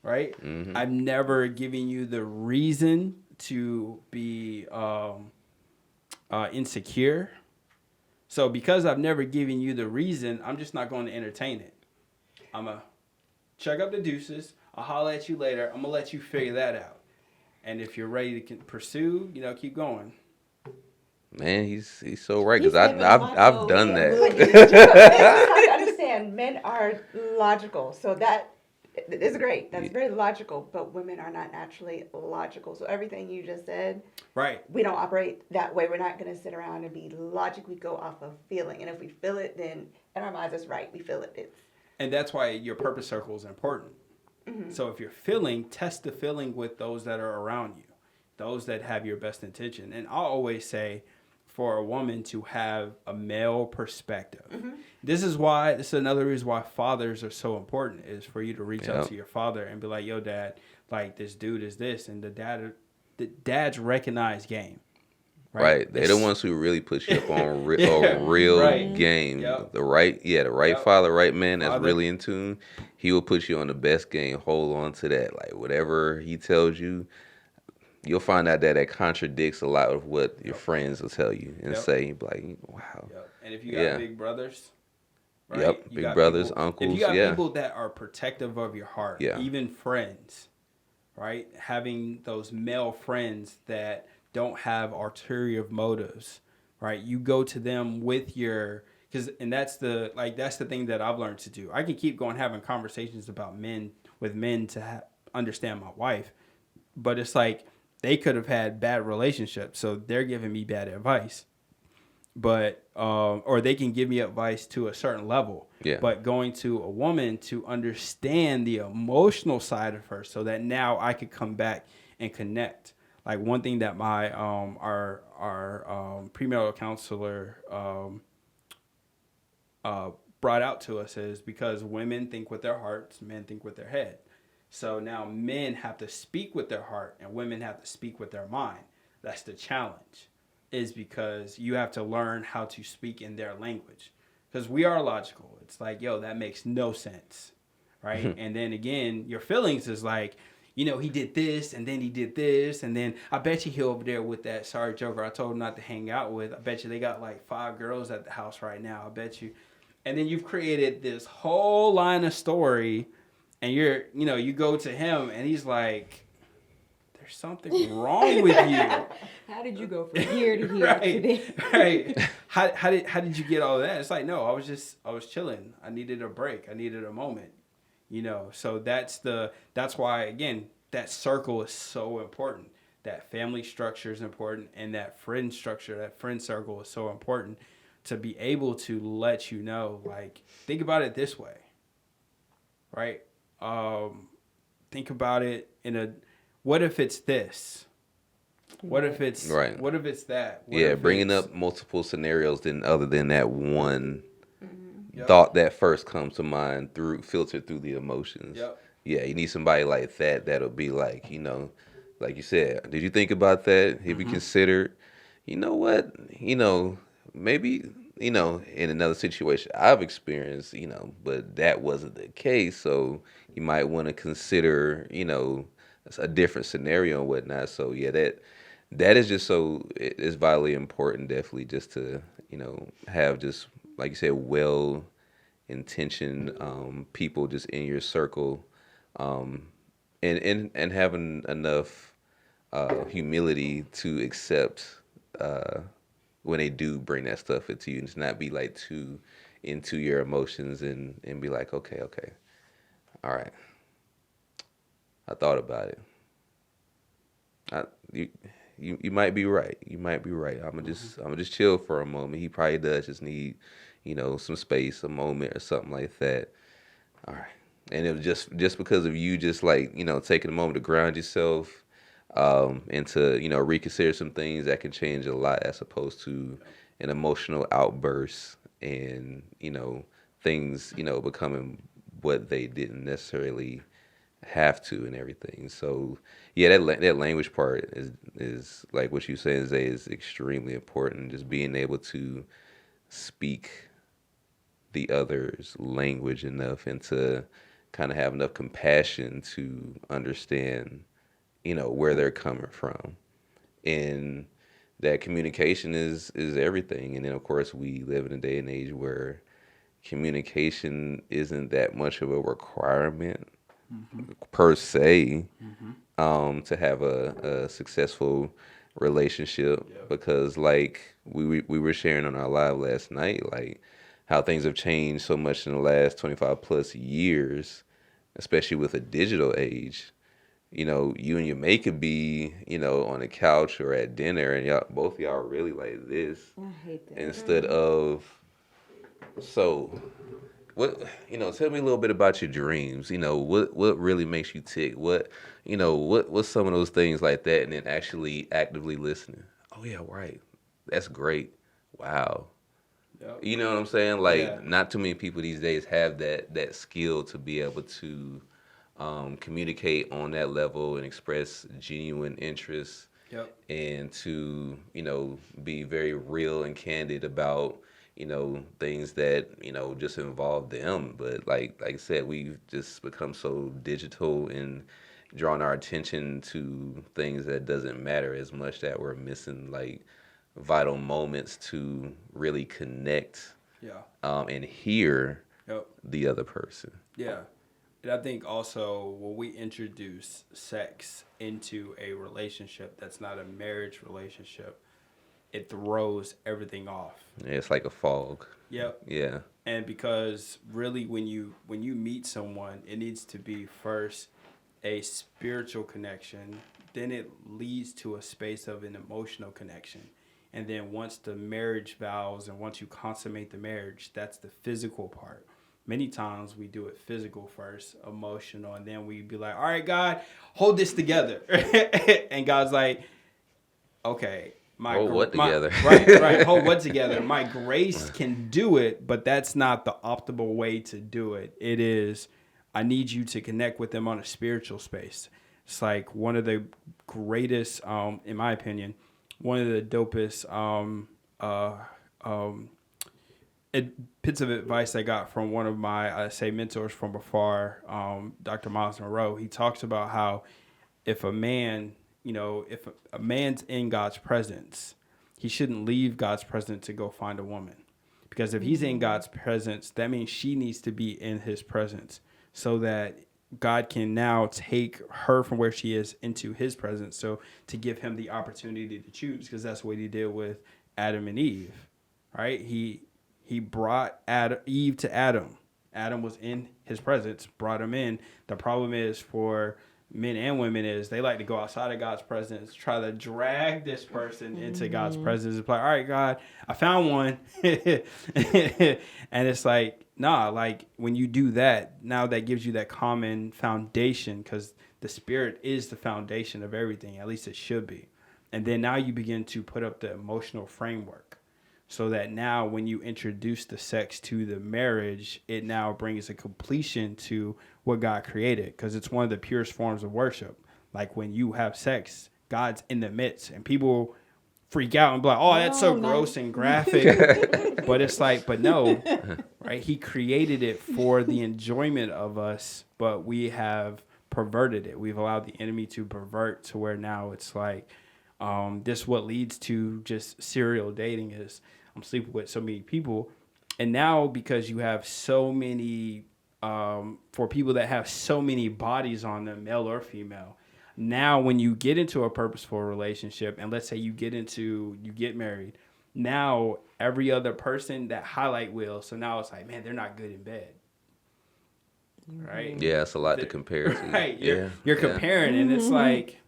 right? I've never given you the reason to be insecure. So because I've never given you the reason, I'm just not going to entertain it. I'm going to check up the deuces. I'll holler at you later. I'm going to let you figure that out. And if you're ready to pursue, keep going. Man, he's so right He's because stepping on my I've toes. done Yeah, that. look. You have to understand, men are logical, so that is great. That's very logical, but women are not naturally logical. So everything you just said, Right. we don't operate that way. We're not going to sit around and be logic. We go off of feeling, and if we feel it, then in our minds, it's right. We feel it. And that's why your purpose circle is important. So if you're feeling, test the feeling with those that are around you, those that have your best intention. And I'll always say, for a woman to have a male perspective. This is another reason why fathers are so important, is for you to reach out to your father and be like, yo, dad, like this dude is this. And the dads recognize game. Right. They're the ones who really put you up on a real Right. game. Yep. The right Yep. father, right man that's Father. really in tune. He will put you on the best game. Hold on to that. Like whatever he tells you, you'll find out that contradicts a lot of what your friends will tell you and say. You'll be like, wow. Yep. And if you got big brothers, right? Yep. You Big got brothers, people, if you uncles. got Yeah. people that are protective of your heart, Yeah. even friends, right? Having those male friends that don't have ulterior motives, right? You go to them with your, because, and that's the thing that I've learned to do. I can keep going having conversations about men with men to understand my wife, but it's like they could have had bad relationships, so they're giving me bad advice. But or they can give me advice to a certain level. Yeah. But going to a woman to understand the emotional side of her, so that now I could come back and connect. Like one thing that my our premarital counselor brought out to us is because women think with their hearts, men think with their head. So now men have to speak with their heart and women have to speak with their mind. That's the challenge, is because you have to learn how to speak in their language. Because we are logical. It's like, yo, that makes no sense, right? And then again, your feelings is like, you know, he did this and then he did this. And then I bet you he over there with that sorry joker I told him not to hang out with. I bet you they got like 5 girls at the house right now. I bet you. And then you've created this whole line of story and you go to him and he's like, there's something wrong with you. How did you go from here to here Right, today? right. How did you get all that? It's like, no, I was chilling. I needed a break. I needed a moment. So that's why, again, that circle is so important. That family structure is important, and that friend structure, that friend circle is so important to be able to let you know, like, think about it this way, right? Think about it what if it's this? What if it's Right. What if it's that? What Yeah, if bringing it's- up multiple scenarios other than that one Yep. thought that first comes to mind filtered through the emotions. Yep. Yeah, you need somebody like that that'll be like, like you said, did you think about that? Have you considered, you know what, maybe, in another situation I've experienced, but that wasn't the case. So you might want to consider, a different scenario and whatnot. So yeah, that is just it's vitally important, definitely, just to, have just, like you said, well intentioned people just in your circle, and having enough humility to accept when they do bring that stuff into you, and to not be like too into your emotions, and be like, okay, all right, I thought about it. You might be right. I'm gonna just chill for a moment. He probably does just need, some space, a moment, or something like that. All right. And it was just because of you, just like, taking a moment to ground yourself, and to, reconsider some things, that can change a lot, as opposed to an emotional outburst and, things, becoming what they didn't necessarily have to, and everything. So yeah, that language part is like what you saying, Zay, is extremely important. Just being able to speak the other's language enough, and to kind of have enough compassion to understand, where they're coming from. And that communication is everything. And then of course we live in a day and age where communication isn't that much of a requirement per se, to have a successful relationship. Because like we were sharing on our live last night, like how things have changed so much in the last 25 plus years, especially with a digital age. You and your mate could be, on the couch or at dinner, and both of y'all are really like this, I hate that. instead of, so what, tell me a little bit about your dreams. What really makes you tick? What's some of those things like that, and then actually actively listening. Oh yeah, right. That's great. Wow. Yep. You know what I'm saying? Like, Yeah. not too many people these days have that skill to be able to communicate on that level and express genuine interest. Yep. And to, be very real and candid about, things that, just involve them. But like I said, we've just become so digital and drawn our attention to things that doesn't matter as much, that we're missing like vital moments to really connect and hear Yep. the other person. Yeah. And I think also when we introduce sex into a relationship that's not a marriage relationship, it throws everything off. Yeah, it's like a fog. Yep. Yeah. And because really when you meet someone, it needs to be first a spiritual connection, then it leads to a space of an emotional connection. And then once the marriage vows and once you consummate the marriage, that's the physical part. Many times we do it physical first, emotional, and then we be like, all right, God, hold this together. And God's like, okay, Hold what together? Right, hold what together. My grace can do it, but that's not the optimal way to do it. It is, I need you to connect with them on a spiritual space. It's like one of the greatest, in my opinion, one of the dopest bits of advice I got from one of my, mentors from afar, Dr. Miles Monroe. He talks about how if a man, if a man's in God's presence, he shouldn't leave God's presence to go find a woman. Because if he's in God's presence, that means she needs to be in his presence so that God can now take her from where she is into his presence. So to give him the opportunity to choose, because that's what he did with Adam and Eve, right? He brought Eve to Adam. Adam was in his presence, brought him in. The problem is for men and women is they like to go outside of God's presence, try to drag this person into God's presence. It's like, all right, God, I found one. And it's like, nah, like when you do that, now that gives you that common foundation because the Spirit is the foundation of everything. At least it should be. And then now you begin to put up the emotional framework. So that now when you introduce the sex to the marriage, it now brings a completion to what God created. Because it's one of the purest forms of worship. Like when you have sex, God's in the midst. And people freak out and be like, oh, that's so gross and graphic. But it's like, but no, right? He created it for the enjoyment of us. But we have perverted it. We've allowed the enemy to pervert to where now it's like, this what leads to just serial dating is I'm sleeping with so many people. And now because you have so many, for people that have so many bodies on them, male or female, now when you get into a purposeful relationship and let's say you get married, now every other person that highlight will. So now it's like, man, they're not good in bed. Right? Yeah, it's a lot to compare to. Right. You're comparing and it's like,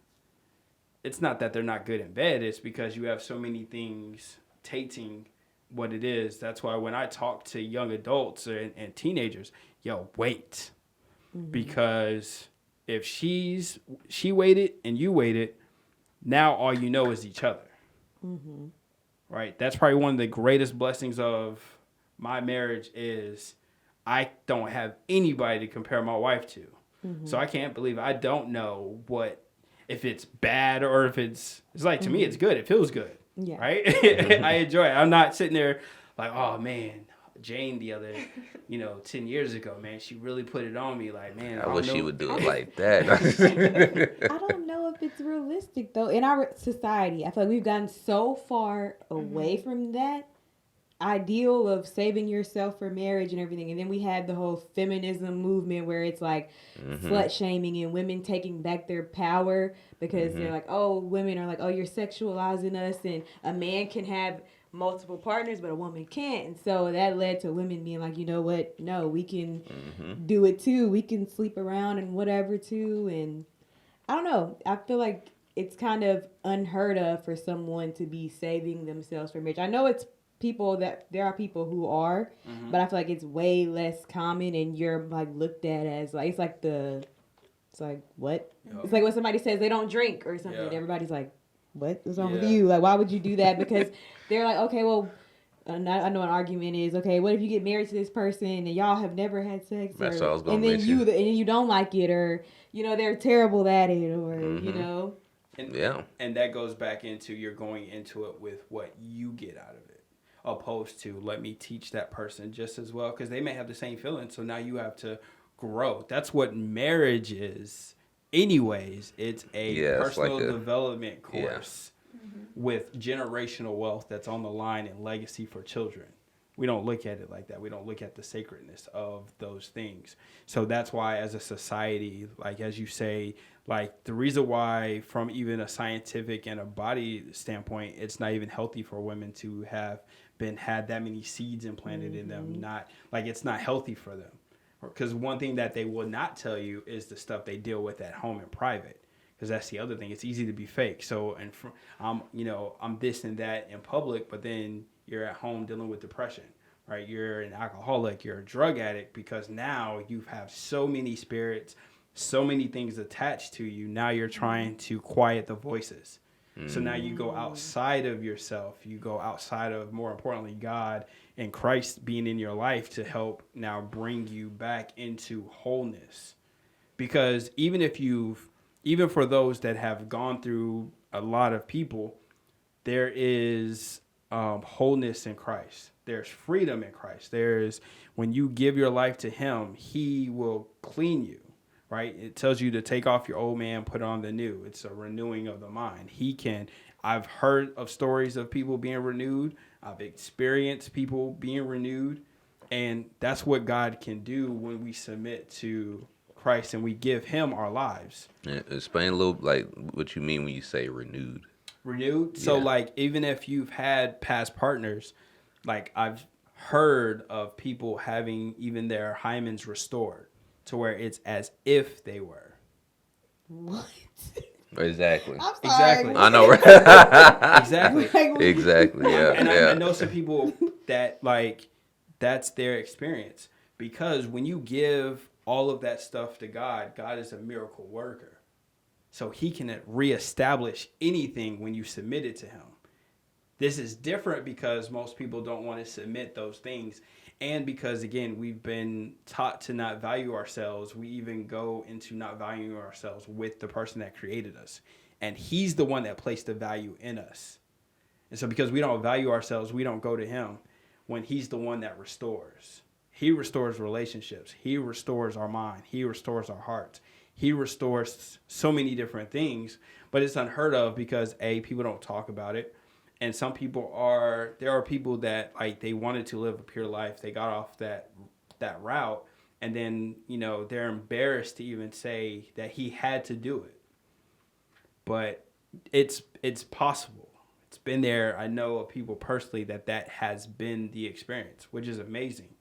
it's not that they're not good in bed. It's because you have so many things tainting what it is. That's why when I talk to young adults and teenagers, wait. Because if she waited and you waited, now all you know is each other. Right? That's probably one of the greatest blessings of my marriage is I don't have anybody to compare my wife to. So I can't believe I don't know if it's bad or if it's like, to me, it's good. It feels good. Yeah. Right. I enjoy it. I'm not sitting there like, oh man, Jane the other, 10 years ago, man, she really put it on me. Like, man, I wish she would do it like that. I don't know if it's realistic though. In our society, I feel like we've gotten so far away from that ideal of saving yourself for marriage and everything. And then we had the whole feminism movement where it's like slut shaming and women taking back their power because they're like, oh, women are like, oh, you're sexualizing us and a man can have multiple partners, but a woman can't. And so that led to women being like, you know what? No, we can do it too. We can sleep around and whatever too. And I don't know. I feel like it's kind of unheard of for someone to be saving themselves for marriage. I know there are people who are, but I feel like it's way less common and you're like looked at as like, it's like what? Yep. It's like when somebody says they don't drink or something, everybody's like, what is wrong with you? Like, why would you do that? Because they're like, okay, well, I know an argument is, okay, what if you get married to this person and y'all have never had sex? That's what I was going to mention. And then you don't like it or, they're terrible at it or, And that goes back into you're going into it with what you get out of it. Opposed to let me teach that person just as well because they may have the same feelings. So now you have to grow. That's what marriage is. Anyways, it's a personal development course with generational wealth that's on the line and legacy for children. We don't look at it like that. We don't look at the sacredness of those things. So that's why, as a society, like as you say, like the reason why, from even a scientific and a body standpoint, it's not even healthy for women to have had that many seeds implanted in them. Not like it's not healthy for them. Because one thing that they will not tell you is the stuff they deal with at home in private. Because that's the other thing. It's easy to be fake. So, and I'm this and that in public, but then you're at home dealing with depression, right? You're an alcoholic, you're a drug addict, because now you have so many spirits, so many things attached to you. Now you're trying to quiet the voices. So now you go outside of yourself. You go outside of, more importantly, God and Christ being in your life to help now bring you back into wholeness. Because even for those that have gone through a lot of people, there is wholeness in Christ. There's freedom in Christ. When you give your life to him, he will clean you. Right? It tells you to take off your old man, put on the new. It's a renewing of the mind. I've heard of stories of people being renewed. I've experienced people being renewed. And that's what God can do when we submit to Christ and we give him our lives. Yeah, explain a little like what you mean when you say renewed. Renewed? So like, even if you've had past partners, like I've heard of people having even their hymens restored to where it's as if they were. What? Exactly. I'm sorry. Exactly. I know, right? Exactly. Exactly. Yeah. And yeah. I know some people that like that's their experience, because when you give all of that stuff to God, God is a miracle worker. So he can reestablish anything when you submit it to him. This is different because most people don't want to submit those things. And because, again, we've been taught to not value ourselves. We even go into not valuing ourselves with the person that created us. And he's the one that placed the value in us. And so because we don't value ourselves, we don't go to him when he's the one that restores. He restores relationships. He restores our mind. He restores our hearts. He restores so many different things. But it's unheard of because, A, people don't talk about it. And there are people that like they wanted to live a pure life. They got off that route, and then they're embarrassed to even say that he had to do it. But it's possible. It's been there. I know of people personally that has been the experience, which is amazing.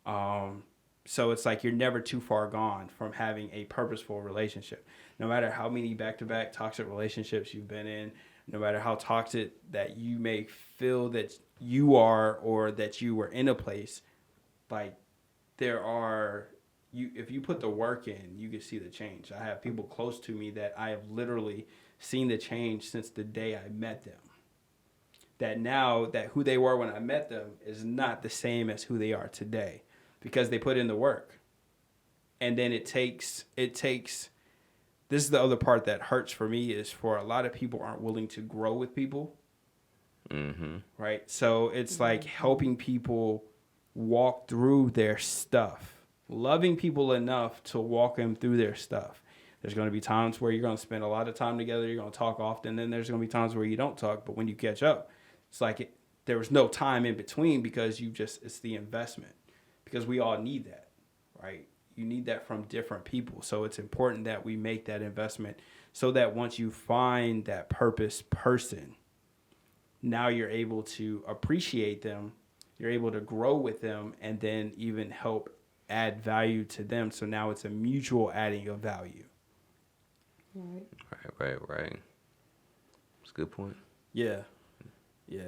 So it's like you're never too far gone from having a purposeful relationship. No matter how many back-to-back toxic relationships you've been in, no matter how toxic that you may feel that you are or that you were in a place, like if you put the work in, you can see the change. I have people close to me that I have literally seen the change since the day I met them. That now that who they were when I met them is not the same as who they are today because they put in the work. And then it takes this is the other part that hurts for me is for a lot of people aren't willing to grow with people. Mm-hmm. Right. So it's like helping people walk through their stuff, loving people enough to walk them through their stuff. There's going to be times where you're going to spend a lot of time together. You're going to talk often. Then there's going to be times where you don't talk. But when you catch up, it's like there was no time in between because it's the investment, because we all need that. Right. You need that from different people. So it's important that we make that investment so that once you find that purpose person, now you're able to appreciate them, you're able to grow with them, and then even help add value to them. So now it's a mutual adding of value. Right. Right. That's a good point. Yeah.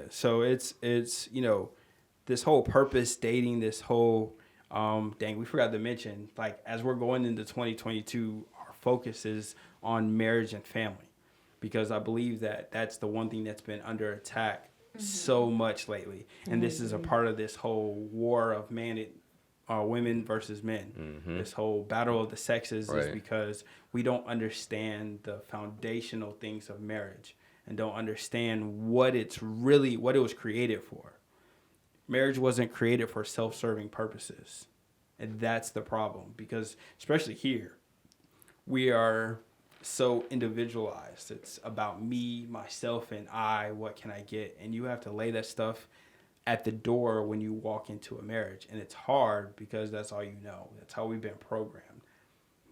So it's this whole purpose dating, this whole we forgot to mention, like, as we're going into 2022, our focus is on marriage and family, because I believe that that's the one thing that's been under attack so much lately. And this is a part of this whole war of women versus men. This whole battle of the sexes is because we don't understand the foundational things of marriage and don't understand what it was created for. Marriage wasn't created for self-serving purposes. And that's the problem, because especially here, we are so individualized. It's about me, myself, and I. What can I get? And you have to lay that stuff at the door when you walk into a marriage. And it's hard because that's all you know. That's how we've been programmed.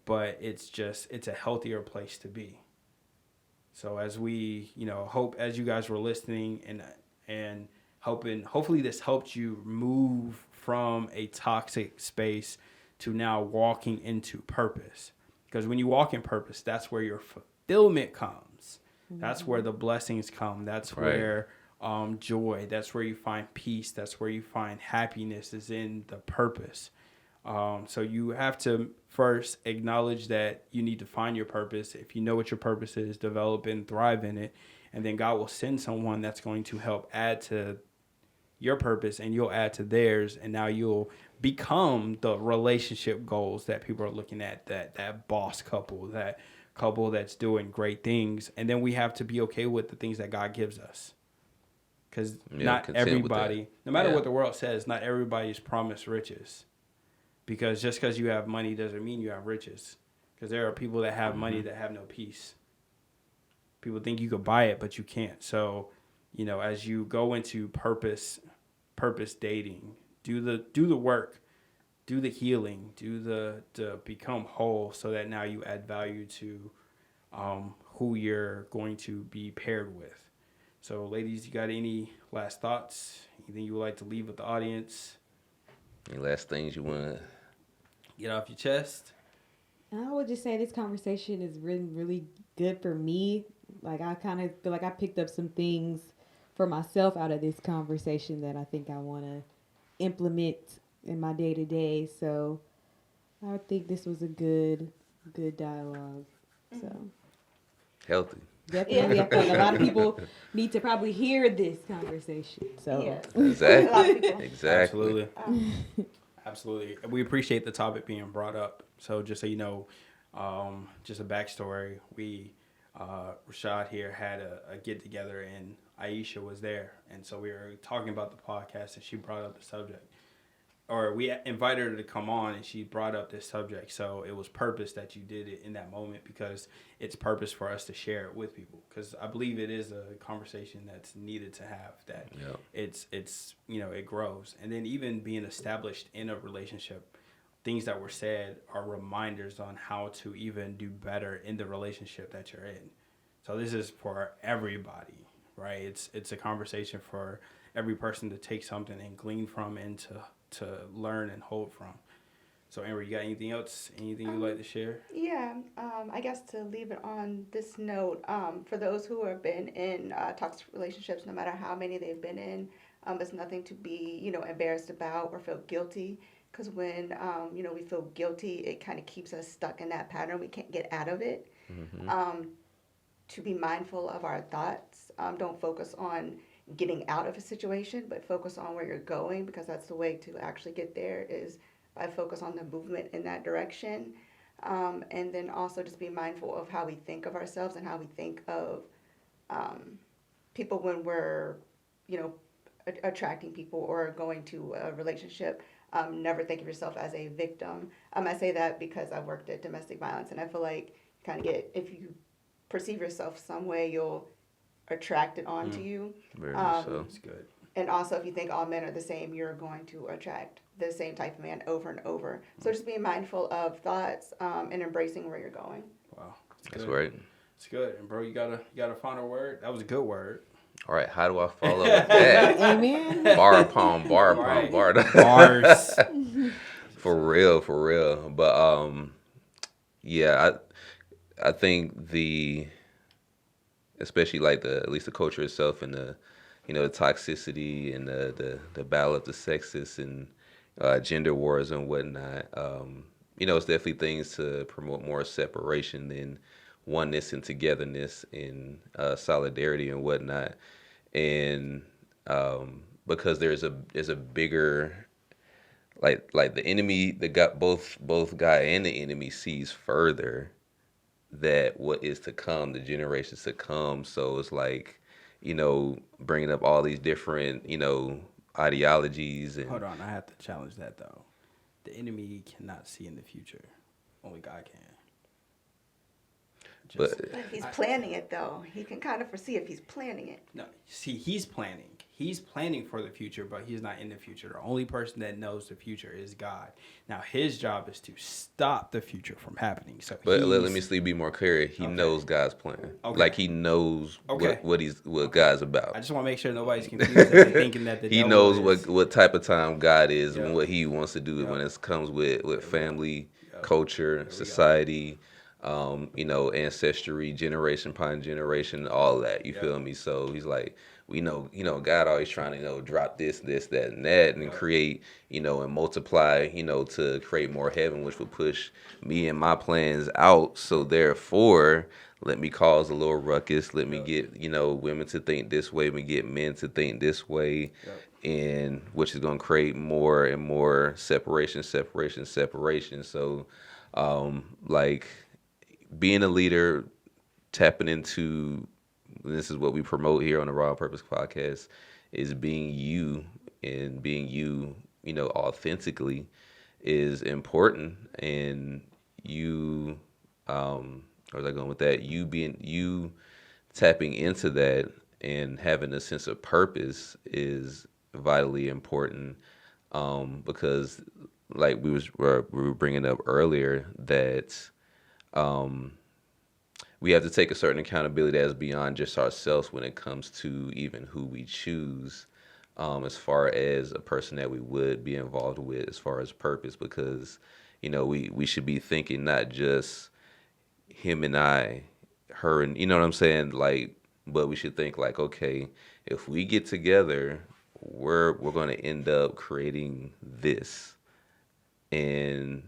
But it's a healthier place to be. So as we, hope as you guys were listening and hopefully this helped you move from a toxic space to now walking into purpose. Because when you walk in purpose, that's where your fulfillment comes. Mm-hmm. That's where the blessings come. That's where joy, that's where you find peace. That's where you find happiness is in the purpose. So you have to first acknowledge that you need to find your purpose. If you know what your purpose is, develop and thrive in it. And then God will send someone that's going to help add to your purpose and you'll add to theirs. And now you'll become the relationship goals that people are looking at, that boss couple, that couple that's doing great things. And then we have to be okay with the things that God gives us. Because not everybody, no matter what the world says, not everybody is promised riches. Because just because you have money doesn't mean you have riches. Because there are people that have money that have no peace. People think you could buy it, but you can't. So, as you go into purpose dating, do the work, do the healing, to become whole, so that now you add value to who you're going to be paired with. So, ladies, you got any last thoughts? Anything you would like to leave with the audience? Any last things you want to get off your chest? I would just say this conversation is really, really good for me. Like, I kind of feel like I picked up some things for myself out of this conversation that I think I want to implement in my day-to-day. So I think this was a good dialogue. So healthy. Definitely. I feel like a lot of people need to probably hear this conversation. So Exactly. Absolutely. Absolutely. We appreciate the topic being brought up. So just so you know, just a backstory, Rashad here had a get together and Iesha was there. And so we were talking about the podcast and she brought up the subject. Or we invited her to come on and she brought up this subject. So it was purpose that you did it in that moment because it's purpose for us to share it with people. Because I believe it is a conversation that's needed to have, that it's it grows. And then even being established in a relationship, things that were said are reminders on how to even do better in the relationship that you're in. So this is for everybody, right? It's a conversation for every person to take something and glean from and to learn and hold from. So Amber, you got anything else? Anything you'd like to share? Yeah, I guess to leave it on this note, for those who have been in toxic relationships, no matter how many they've been in, it's nothing to be, embarrassed about or feel guilty. Because when, we feel guilty, it kind of keeps us stuck in that pattern. We can't get out of it. Mm-hmm. To be mindful of our thoughts. Don't focus on getting out of a situation, but focus on where you're going, because that's the way to actually get there, is by focus on the movement in that direction. And then also just be mindful of how we think of ourselves and how we think of people when we're, attracting people or going to a relationship. Never think of yourself as a victim. I say that because I worked at domestic violence, and I feel like if you perceive yourself some way, you'll attract it onto you. Very much so. That's good. And also, if you think all men are the same, you're going to attract the same type of man over and over. So just being mindful of thoughts and embracing where you're going. Wow, that's right. It's good. And bro, you got a final word? That was a good word. All right, how do I follow with that? Amen. Bar upon bar upon bar. Bars. For real. But I think especially like at least the culture itself and the toxicity and the battle of the sexes and gender wars and whatnot. It's definitely things to promote more separation than oneness and togetherness and solidarity and whatnot. And because there's a bigger like the enemy, both guy and the enemy sees further that what is to come, the generations to come. So it's like, bringing up all these different, ideologies. And hold on, I have to challenge that though. The enemy cannot see in the future. Only God can. Just, But But if he's planning it, though, he can kind of foresee if he's planning it. no, see, he's planning. He's planning for the future, but he's not in the future. The only person that knows the future is God. Now, his job is to stop the future from happening. So, But let me be more clear. He Okay. knows God's plan. Okay. Like he knows Okay. what God's about. I just want to make sure nobody's confused and thinking that the He devil knows is, what type of time God is Yep. and what He wants to do Yep. when it comes with family, Yep. culture, There we go. society, ancestry, generation upon generation, all that. You Yep. feel me? So He's like, we know, God always trying to, drop this, that, and that, and Yep. create, and multiply, to create more heaven, which would push me and my plans out. So therefore, let me cause a little ruckus. Let me Yep. get, women to think this way. Let me get men to think this way. Yep. And which is going to create more and more separation. So, like being a leader, tapping into, this is what we promote here on the Raw Purpose podcast, is being you, and being you, authentically is important. And you, where's I going with that? You tapping into that and having a sense of purpose is vitally important, because like we were bringing up earlier, that we have to take a certain accountability that's beyond just ourselves when it comes to even who we choose, as far as a person that we would be involved with as far as purpose, because we should be thinking not just him and I, her and, you know what I'm saying, like, but we should think like, okay, if we get together, we're going to end up creating this, and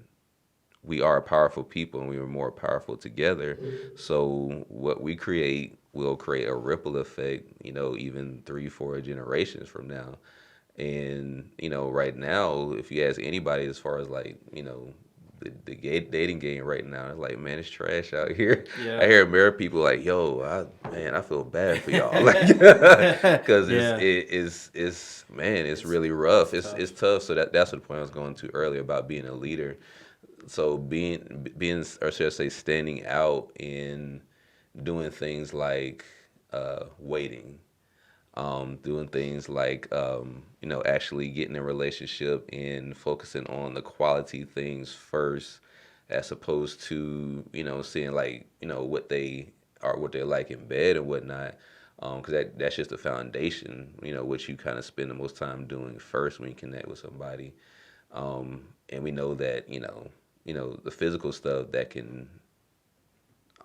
we are powerful people, and we are more powerful together. So what we create will create a ripple effect, even 3-4 generations from now. And right now, if you ask anybody, as far as like the dating game right now, it's like, man, it's trash out here. Yeah. I hear married people like, yo, I feel bad for y'all, like, because Yeah. it's man, it's really rough. It's tough. So that's what the point I was going to earlier about being a leader. So being, or should I say, standing out in doing things like waiting, doing things like actually getting a relationship and focusing on the quality things first, as opposed to seeing like what they are, what they're like in bed and whatnot, because that's just the foundation, what you kind of spend the most time doing first when you connect with somebody. And we know that the physical stuff that can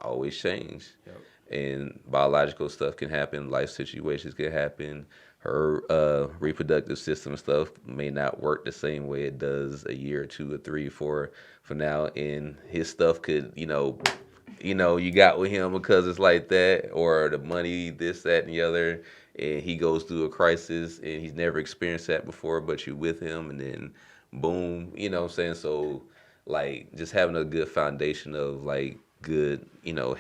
always change. Yep. And biological stuff can happen, life situations can happen. Her reproductive system stuff may not work the same way it does a year or 2 or 3 or 4 from now, and his stuff could, you got with him because it's like that, or the money, this, that, and the other, and he goes through a crisis and he's never experienced that before, but you're with him, and then boom, what I'm saying? So like just having a good foundation of like good,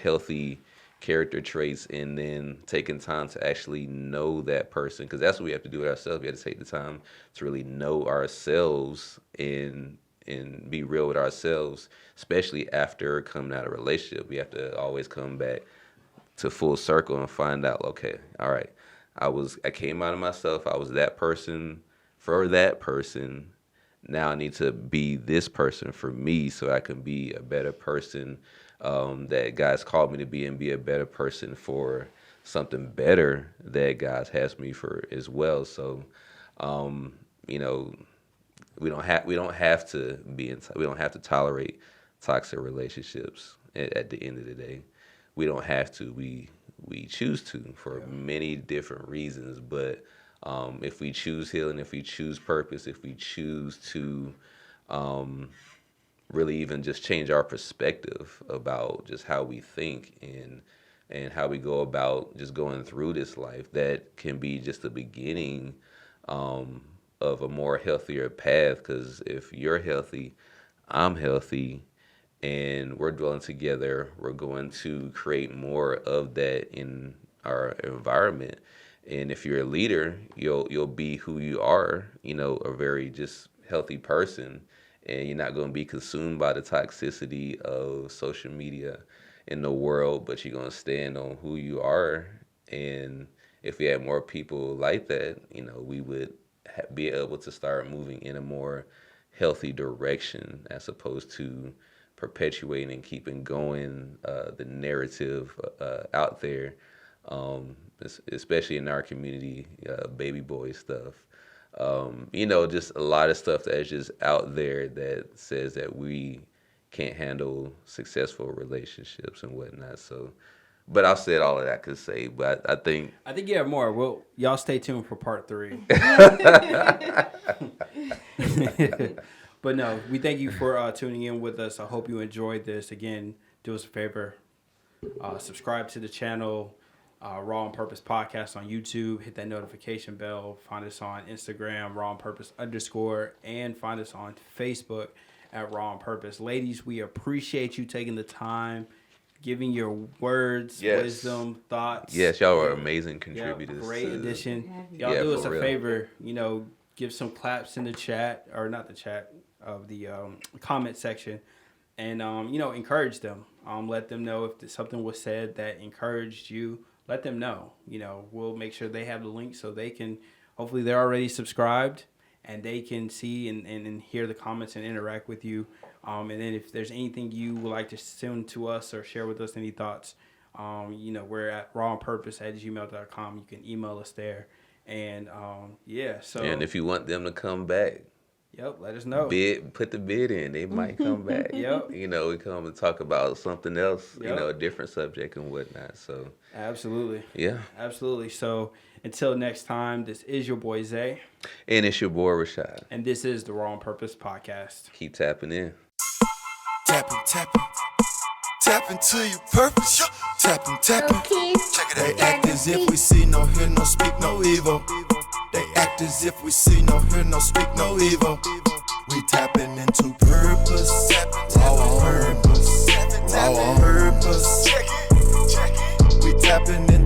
healthy character traits, and then taking time to actually know that person, because that's what we have to do with ourselves. We have to take the time to really know ourselves and be real with ourselves, especially after coming out of a relationship. We have to always come back to full circle and find out, okay, all right, I came out of myself, I was that person for that person. Now I need to be this person for me, so I can be a better person, that God's called me to be, and be a better person for something better that God has me for as well. So, we don't have to we don't have to tolerate toxic relationships. At the end of the day, we don't have to. We choose to, for many different reasons. But if we choose healing, if we choose purpose, if we choose to really even just change our perspective about just how we think and how we go about just going through this life, that can be just the beginning of a more healthier path. Because if you're healthy, I'm healthy, and we're dwelling together, we're going to create more of that in our environment. And if you're a leader, you'll be who you are, a very just healthy person, and you're not going to be consumed by the toxicity of social media in the world, but you're gonna stand on who you are. And if we had more people like that, we would be able to start moving in a more healthy direction, as opposed to perpetuating and keeping going the narrative out there, especially in our community, baby boy stuff. Just a lot of stuff that is just out there that says that we can't handle successful relationships and whatnot. So, but I've said all of that to say, but I think you have more. Well, y'all stay tuned for part 3. But no, we thank you for tuning in with us. I hope you enjoyed this. Again, do us a favor, subscribe to the channel, Raw on Purpose Podcast on YouTube. Hit that notification bell. Find us on Instagram, Raw on Purpose _, and find us on Facebook at Raw on Purpose. Ladies, we appreciate you taking the time, giving your words, wisdom, thoughts. Yes, y'all are amazing contributors. Great addition. Y'all do us a favor, give some claps in the chat, or not the chat, of the comment section, and encourage them. Let them know if something was said that encouraged you. Let them know. We'll make sure they have the link so they can. Hopefully, they're already subscribed and they can see and hear the comments and interact with you. And then if there's anything you would like to send to us or share with us, any thoughts, we're at rawonpurpose@gmail.com. You can email us there. And so. And if you want them to come back, let us know. Put the bid in. They might come back. We come and talk about something else, a different subject and whatnot. So absolutely. Yeah. Absolutely. So until next time, this is your boy Zay. And it's your boy Rashad. And this is the Raw on Purpose Podcast. Keep tapping in. Tapping, tapping. Tap into your purpose. Tapping, tapping. Check it out. They act as if we see, no hear, no speak, no evil. They act as if we see, no hear, no speak, no evil. We tapping into purpose. Raw on purpose. Raw on purpose. We tapping into